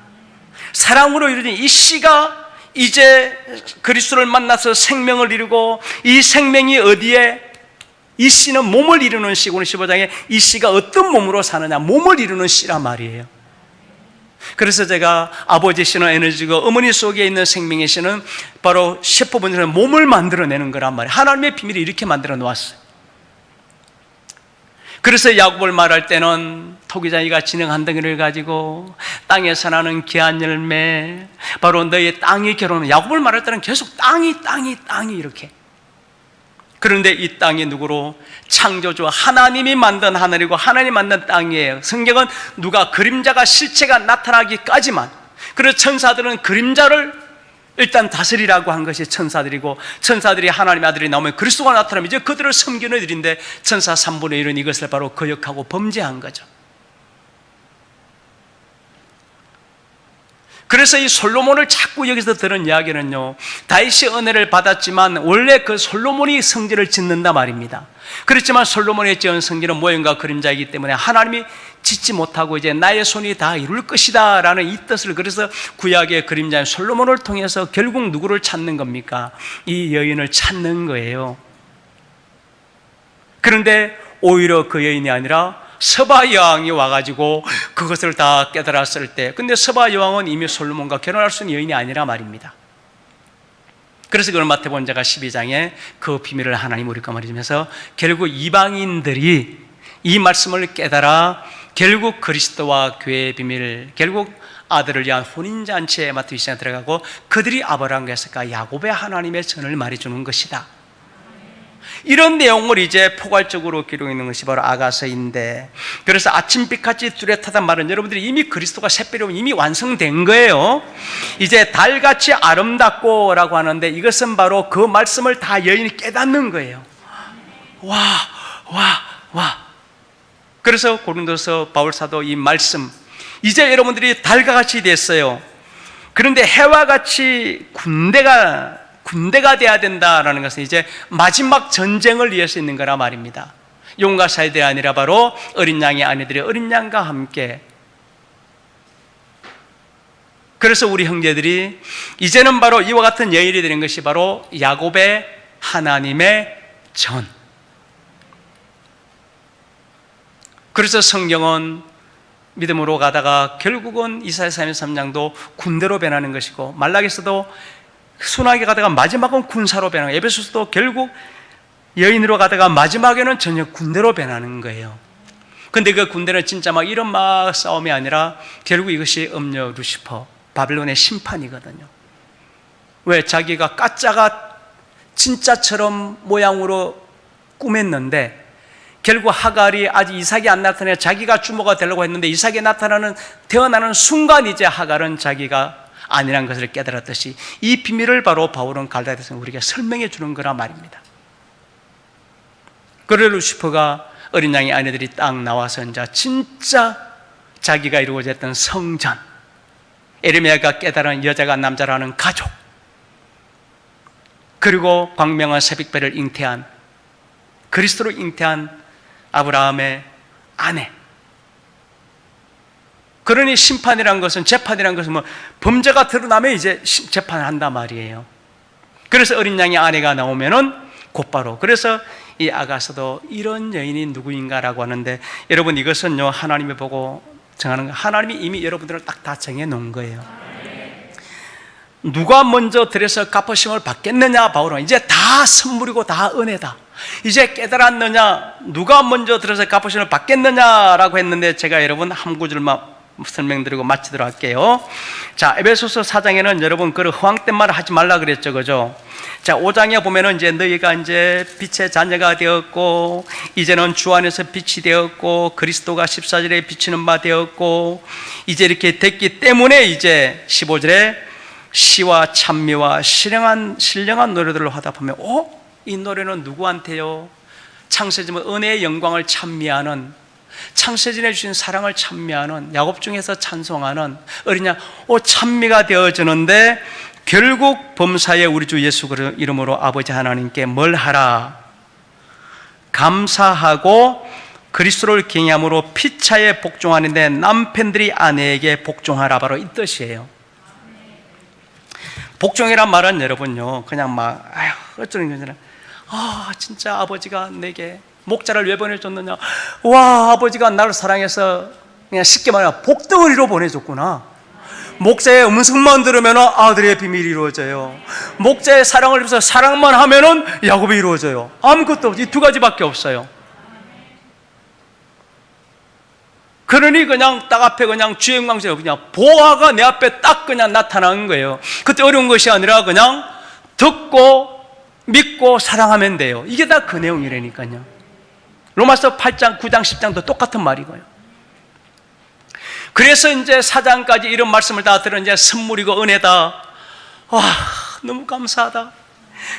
사랑으로 이루어진 이 씨가 이제 그리스도를 만나서 생명을 이루고 이 생명이 어디에? 이 씨는 몸을 이루는 씨고 오늘 15장에 이 씨가 어떤 몸으로 사느냐? 몸을 이루는 씨란 말이에요. 그래서 제가 아버지 씨는 에너지고 어머니 속에 있는 생명의 씨는 바로 셰프분들은 몸을 만들어내는 거란 말이에요. 하나님의 비밀이 이렇게 만들어 놓았어요. 그래서 야곱을 말할 때는 토기장이가 진흙 한 덩이를 가지고 땅에서 나는 귀한 열매, 바로 너의 땅이 결혼은, 야곱을 말할 때는 계속 땅이 이렇게. 그런데 이 땅이 누구로? 창조주 하나님이 만든 하늘이고 하나님이 만든 땅이에요. 성경은 누가 그림자가 실체가 나타나기까지만, 그래서 천사들은 그림자를 일단 다스리라고 한 것이 천사들이고, 천사들이 하나님의 아들이 나오면 그리스도가 나타나면 이제 그들을 섬기는 일인데 천사 3분의 1은 이것을 바로 거역하고 범죄한 거죠. 그래서 이 솔로몬을 자꾸 여기서 들은 이야기는요, 다윗이 은혜를 받았지만 원래 그 솔로몬이 성전을 짓는다 말입니다. 그렇지만 솔로몬이 지은 성전은 모형과 그림자이기 때문에 하나님이 짓지 못하고 이제 나의 손이 다 이룰 것이다 라는 이 뜻을, 그래서 구약의 그림자인 솔로몬을 통해서 결국 누구를 찾는 겁니까? 이 여인을 찾는 거예요. 그런데 오히려 그 여인이 아니라 서바 여왕이 와가지고 그것을 다 깨달았을 때, 근데 서바 여왕은 이미 솔로몬과 결혼할 수 있는 여인이 아니라 말입니다. 그래서 그걸 마태복음 12장에 그 비밀을 하나님 우리가 말해주면서 결국 이방인들이 이 말씀을 깨달아 결국 그리스도와 교회의 비밀, 결국 아들을 위한 혼인잔치에 마태복음 20장에 들어가고 그들이 아브라함과 이삭과 야곱의 하나님의 전을 말해주는 것이다. 이런 내용을 이제 포괄적으로 기록해 있는 것이 바로 아가서인데, 그래서 아침빛같이 뚜렷하단 말은 여러분들이 이미 그리스도가 샛별이 오면 이미 완성된 거예요. 이제 달같이 아름답고 라고 하는데 이것은 바로 그 말씀을 다 여인이 깨닫는 거예요. 와. 그래서 고린도서 바울사도 이 말씀, 이제 여러분들이 달과 같이 됐어요. 그런데 해와 같이 군대가 돼야 된다라는 것은 이제 마지막 전쟁을 위해서 있는 거라 말입니다. 용과 사이들이 아니라 바로 어린 양의 아내들이 어린 양과 함께. 그래서 우리 형제들이 이제는 바로 이와 같은 여인이 되는 것이 바로 야곱의 하나님의 전. 그래서 성경은 믿음으로 가다가 결국은 이사야 33장도 군대로 변하는 것이고, 말라기서도 순하게 가다가 마지막은 군사로 변하는 거예요. 에베소서도 결국 여인으로 가다가 마지막에는 전혀 군대로 변하는 거예요. 근데 그 군대는 진짜 막 이런 막 싸움이 아니라 결국 이것이 음녀 루시퍼, 바빌론의 심판이거든요. 왜? 자기가 가짜가 진짜처럼 모양으로 꾸몄는데 결국 하갈이 아직 이삭이 안 나타나 자기가 주모가 되려고 했는데 이삭이 태어나는 순간 이제 하갈은 자기가 아니란 것을 깨달았듯이 이 비밀을 바로 바울은 갈라디아서에 우리에게 설명해 주는 거라 말입니다. 그래 루시퍼가 어린 양의 아내들이 딱 나와서 이제 진짜 자기가 이루고자 했던 성전, 에르미야가 깨달은 여자가 남자라는 가족, 그리고 광명한 새벽별을 잉태한 그리스도로 잉태한 아브라함의 아내. 그러니 심판이란 것은, 재판이란 것은 뭐 범죄가 드러나면 이제 재판을 한단 말이에요. 그래서 어린 양의 아내가 나오면은 곧바로, 그래서 이 아가서도 이런 여인이 누구인가라고 하는데, 여러분 이것은요 하나님이 보고 정하는 거, 하나님이 이미 여러분들을 딱 다 정해 놓은 거예요. 누가 먼저 들여서 갚으심을 받겠느냐? 바울은 이제 다 선물이고 다 은혜다. 이제 깨달았느냐? 누가 먼저 들어서 갚으심을 받겠느냐라고 했는데, 제가 여러분 한 구절만 설명드리고 마치도록 할게요. 자, 에베소서 4장에는 여러분 그 허황된 말을 하지 말라 그랬죠, 그죠? 자, 5장에 보면은 이제 너희가 이제 빛의 자녀가 되었고, 이제는 주 안에서 빛이 되었고, 그리스도가 십자절에 비치는 바 되었고, 이제 이렇게 됐기 때문에 이제 15절에 시와 찬미와 신령한 노래들로 하다 보면, 이 노래는 누구한테요? 창세전의 은혜의 영광을 찬미하는, 창세전에 주신 사랑을 찬미하는, 야곱 중에서 찬송하는 어린 양, 찬미가 되어지는데, 결국 범사에 우리 주 예수 그리스도 이름으로 아버지 하나님께 뭘 하라? 감사하고 그리스도를 경외함으로 피차에 복종하는데 남편들이 아내에게 복종하라. 바로 이 뜻이에요. 복종이란 말은 여러분요 그냥 막 어쩌는 게 아니라, 진짜 아버지가 내게 목자를 왜 보내줬느냐, 와 아버지가 나를 사랑해서 그냥 쉽게 말하면 복덩어리로 보내줬구나. 목자의 음성만 들으면 아들의 비밀이 이루어져요. 목자의 사랑을 입어서 사랑만 하면은 야곱이 이루어져요. 아무것도 없이 이 두 가지밖에 없어요. 그러니 그냥 딱 앞에 그냥 주의 영광스러워 그냥 보화가 내 앞에 딱 그냥 나타나는 거예요. 그때 어려운 것이 아니라 그냥 듣고 믿고 사랑하면 돼요. 이게 다 그 내용이라니까요. 로마서 8장, 9장, 10장도 똑같은 말이고요. 그래서 이제 4장까지 이런 말씀을 다 들은 이제 선물이고 은혜다. 와, 너무 감사하다.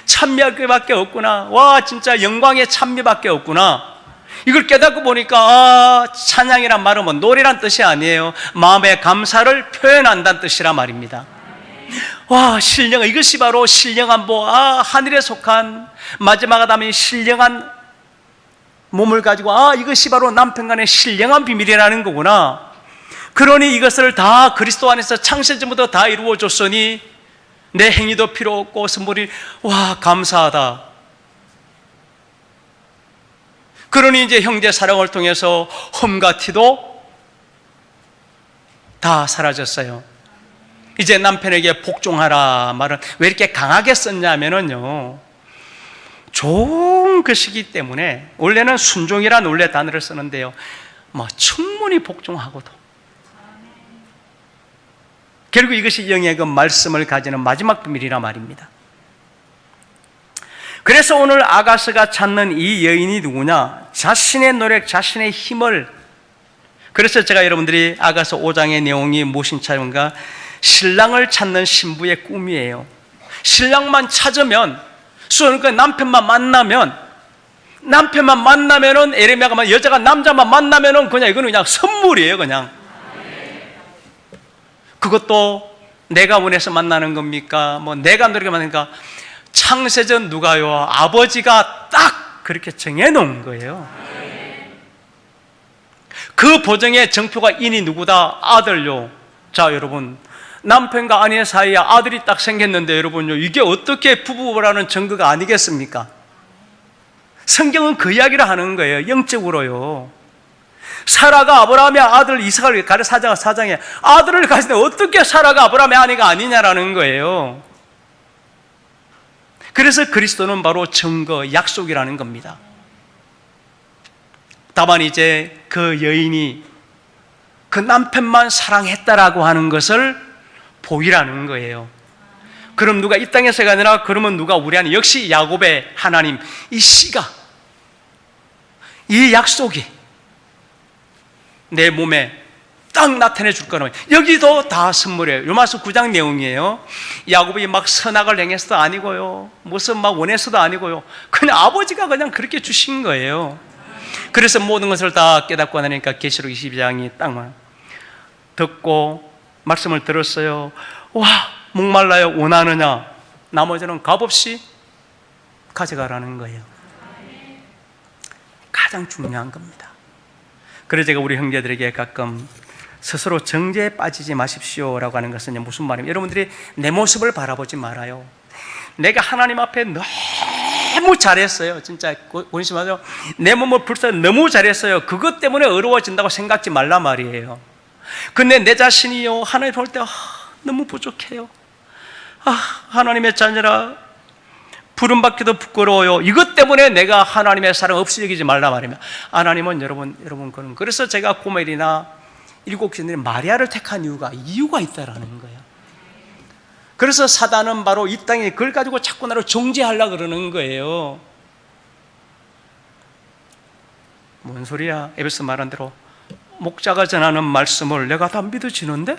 찬미할 것밖에 없구나. 와, 진짜 영광의 찬미밖에 없구나. 이걸 깨닫고 보니까 찬양이란 말은 뭐 노래란 뜻이 아니에요. 마음의 감사를 표현한다는 뜻이란 말입니다. 와, 신령, 이것이 바로 신령한 하늘에 속한 마지막 아담이 신령한 몸을 가지고 이것이 바로 남편 간의 신령한 비밀이라는 거구나. 그러니 이것을 다 그리스도 안에서 창세전부터 다 이루어줬으니 내 행위도 필요 없고 선물이, 와 감사하다. 그러니 이제 형제 사랑을 통해서 험과 티도 다 사라졌어요. 이제 남편에게 복종하라 말은 왜 이렇게 강하게 썼냐면요, 좋은 것이기 때문에. 원래는 순종이란 원래 단어를 쓰는데요, 충분히 복종하고도. 결국 이것이 영의 그 말씀을 가지는 마지막 비밀이란 말입니다. 그래서 오늘 아가서가 찾는 이 여인이 누구냐? 자신의 노력, 자신의 힘을. 그래서 제가 여러분들이 아가서 5장의 내용이 무엇인 차인가? 신랑을 찾는 신부의 꿈이에요. 신랑만 찾으면, 그러니까 남편만 만나면은 에레미야가 여자가 남자만 만나면은 그냥 이거는 그냥 선물이에요, 그냥. 그것도 내가 원해서 만나는 겁니까? 내가 노력해 만나니까. 창세전 누가요? 아버지가 딱 그렇게 정해놓은 거예요. 그 보정의 정표가 인이 누구다? 아들요. 자, 여러분, 남편과 아내 사이에 아들이 딱 생겼는데 여러분요, 이게 어떻게 부부라는 증거가 아니겠습니까? 성경은 그 이야기를 하는 거예요, 영적으로요. 사라가 아브라함의 아들 이삭을 사장에 아들을 가지는데 어떻게 사라가 아브라함의 아내가 아니냐라는 거예요. 그래서 그리스도는 바로 증거, 약속이라는 겁니다. 다만 이제 그 여인이 그 남편만 사랑했다라고 하는 것을 보이라는 거예요. 그럼 누가 이 땅에서가 아니라 그러면 누가 우리 안에, 역시 야곱의 하나님, 이 씨가, 이 약속이 내 몸에 딱 나타내 줄 거라면, 여기도 다 선물이에요. 요마서 9장 내용이에요. 야곱이 막 선악을 행해서도 아니고요, 무슨 막 원해서도 아니고요, 그냥 아버지가 그냥 그렇게 주신 거예요. 그래서 모든 것을 다 깨닫고 나니까 계시록 22장이 딱 듣고 말씀을 들었어요. 와, 목말라요, 원하느냐? 나머지는 값없이 가져가라는 거예요. 가장 중요한 겁니다. 그래서 제가 우리 형제들에게 가끔 스스로 정죄에 빠지지 마십시오라고 하는 것은 무슨 말입니까? 여러분들이 내 모습을 바라보지 말아요. 내가 하나님 앞에 너무 잘했어요. 진짜 본심하죠. 내 몸을 불쌍히 너무 잘했어요. 그것 때문에 어려워진다고 생각지 말라 말이에요. 근데 내 자신이요, 하나님 볼 때 너무 부족해요. 하나님의 자녀라 부름받기도 부끄러워요. 이것 때문에 내가 하나님의 사랑 없이 여기지 말라 말입니다. 하나님은 여러분 그래서 제가 고멜이나 일곱 교인들이 마리아를 택한 이유가 있다라는 거예요. 그래서 사단은 바로 이 땅에 그걸 가지고 자꾸 나를 정죄하려고 그러는 거예요. 뭔 소리야? 에베소 말한 대로 목자가 전하는 말씀을 내가 다 믿어지는데?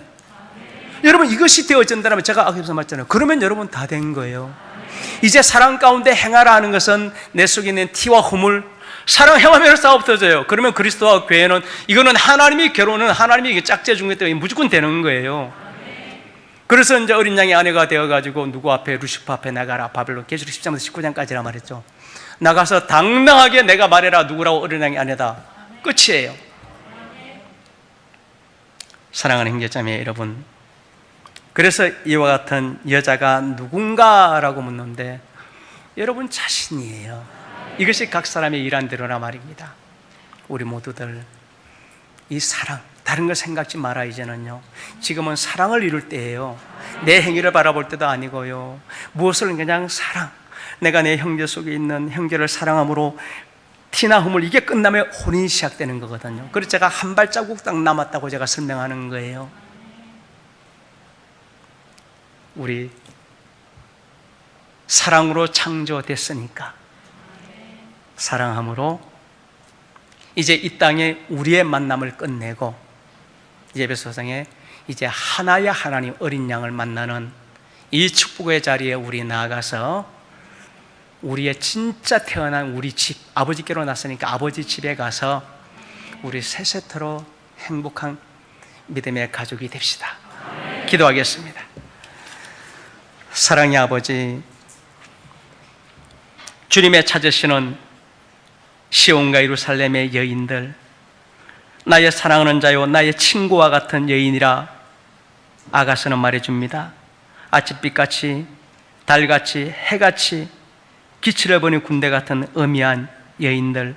여러분, 이것이 되어진다면, 제가 앞에서 말했잖아요. 그러면 여러분 다 된 거예요. 이제 사랑 가운데 행하라 하는 것은 내 속에 있는 티와 허물, 사랑 행하면 싸움 없어져요. 그러면 그리스도와 교회는, 이거는 하나님이, 결혼은 하나님이 짝지어 준 것 때문에 무조건 되는 거예요. 그래서 이제 어린 양의 아내가 되어가지고 누구 앞에, 루시퍼 앞에 나가라. 바벨론 계시록 10장부터 19장까지라 말했죠. 나가서 당당하게 내가 말해라. 누구라고? 어린 양의 아내다. 끝이에요. 사랑하는 형제자매 여러분, 그래서 이와 같은 여자가 누군가라고 묻는데, 여러분 자신이에요. 이것이 각 사람의 일한 대로라 말입니다. 우리 모두들 이 사랑, 다른 거 생각지 마라. 이제는요, 지금은 사랑을 이룰 때예요. 내 행위를 바라볼 때도 아니고요, 무엇을 그냥 사랑, 내가 내 형제 속에 있는 형제를 사랑함으로 티나 허물, 이게 끝나면 혼인이 시작되는 거거든요. 그래서 제가 한 발자국 딱 남았다고 제가 설명하는 거예요. 우리 사랑으로 창조됐으니까, 사랑함으로 이제 이 땅에 우리의 만남을 끝내고, 예배소상에 이제 하나의 하나님 어린 양을 만나는 이 축복의 자리에 우리 나아가서 우리의 진짜 태어난 우리 집, 아버지께로 났으니까 아버지 집에 가서 우리 세세토록 행복한 믿음의 가족이 됩시다. 기도하겠습니다. 사랑의 아버지, 주님의 찾으시는 시온과 예루살렘의 여인들, 나의 사랑하는 자요, 나의 친구와 같은 여인이라 아가서는 말해줍니다. 아침빛같이, 달같이, 해같이 기치를 버린 군대 같은 어미한 여인들,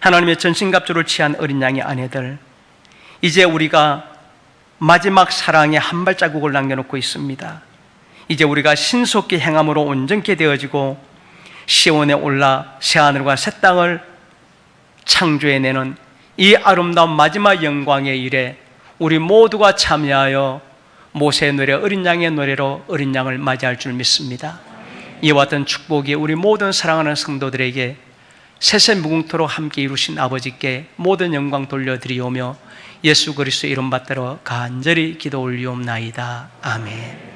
하나님의 전신갑주를 취한 어린 양의 아내들, 이제 우리가 마지막 사랑의 한 발자국을 남겨놓고 있습니다. 이제 우리가 신속히 행함으로 온전케 되어지고 시온에 올라 새하늘과 새 땅을 창조해내는 이 아름다운 마지막 영광의 일에 우리 모두가 참여하여 모세의 노래, 어린 양의 노래로 어린 양을 맞이할 줄 믿습니다. 이와 같은 축복이 우리 모든 사랑하는 성도들에게 세세무궁토록 함께 이루신 아버지께 모든 영광 돌려드리오며 예수 그리스도의 이름 받들어 간절히 기도 올리옵나이다. 아멘.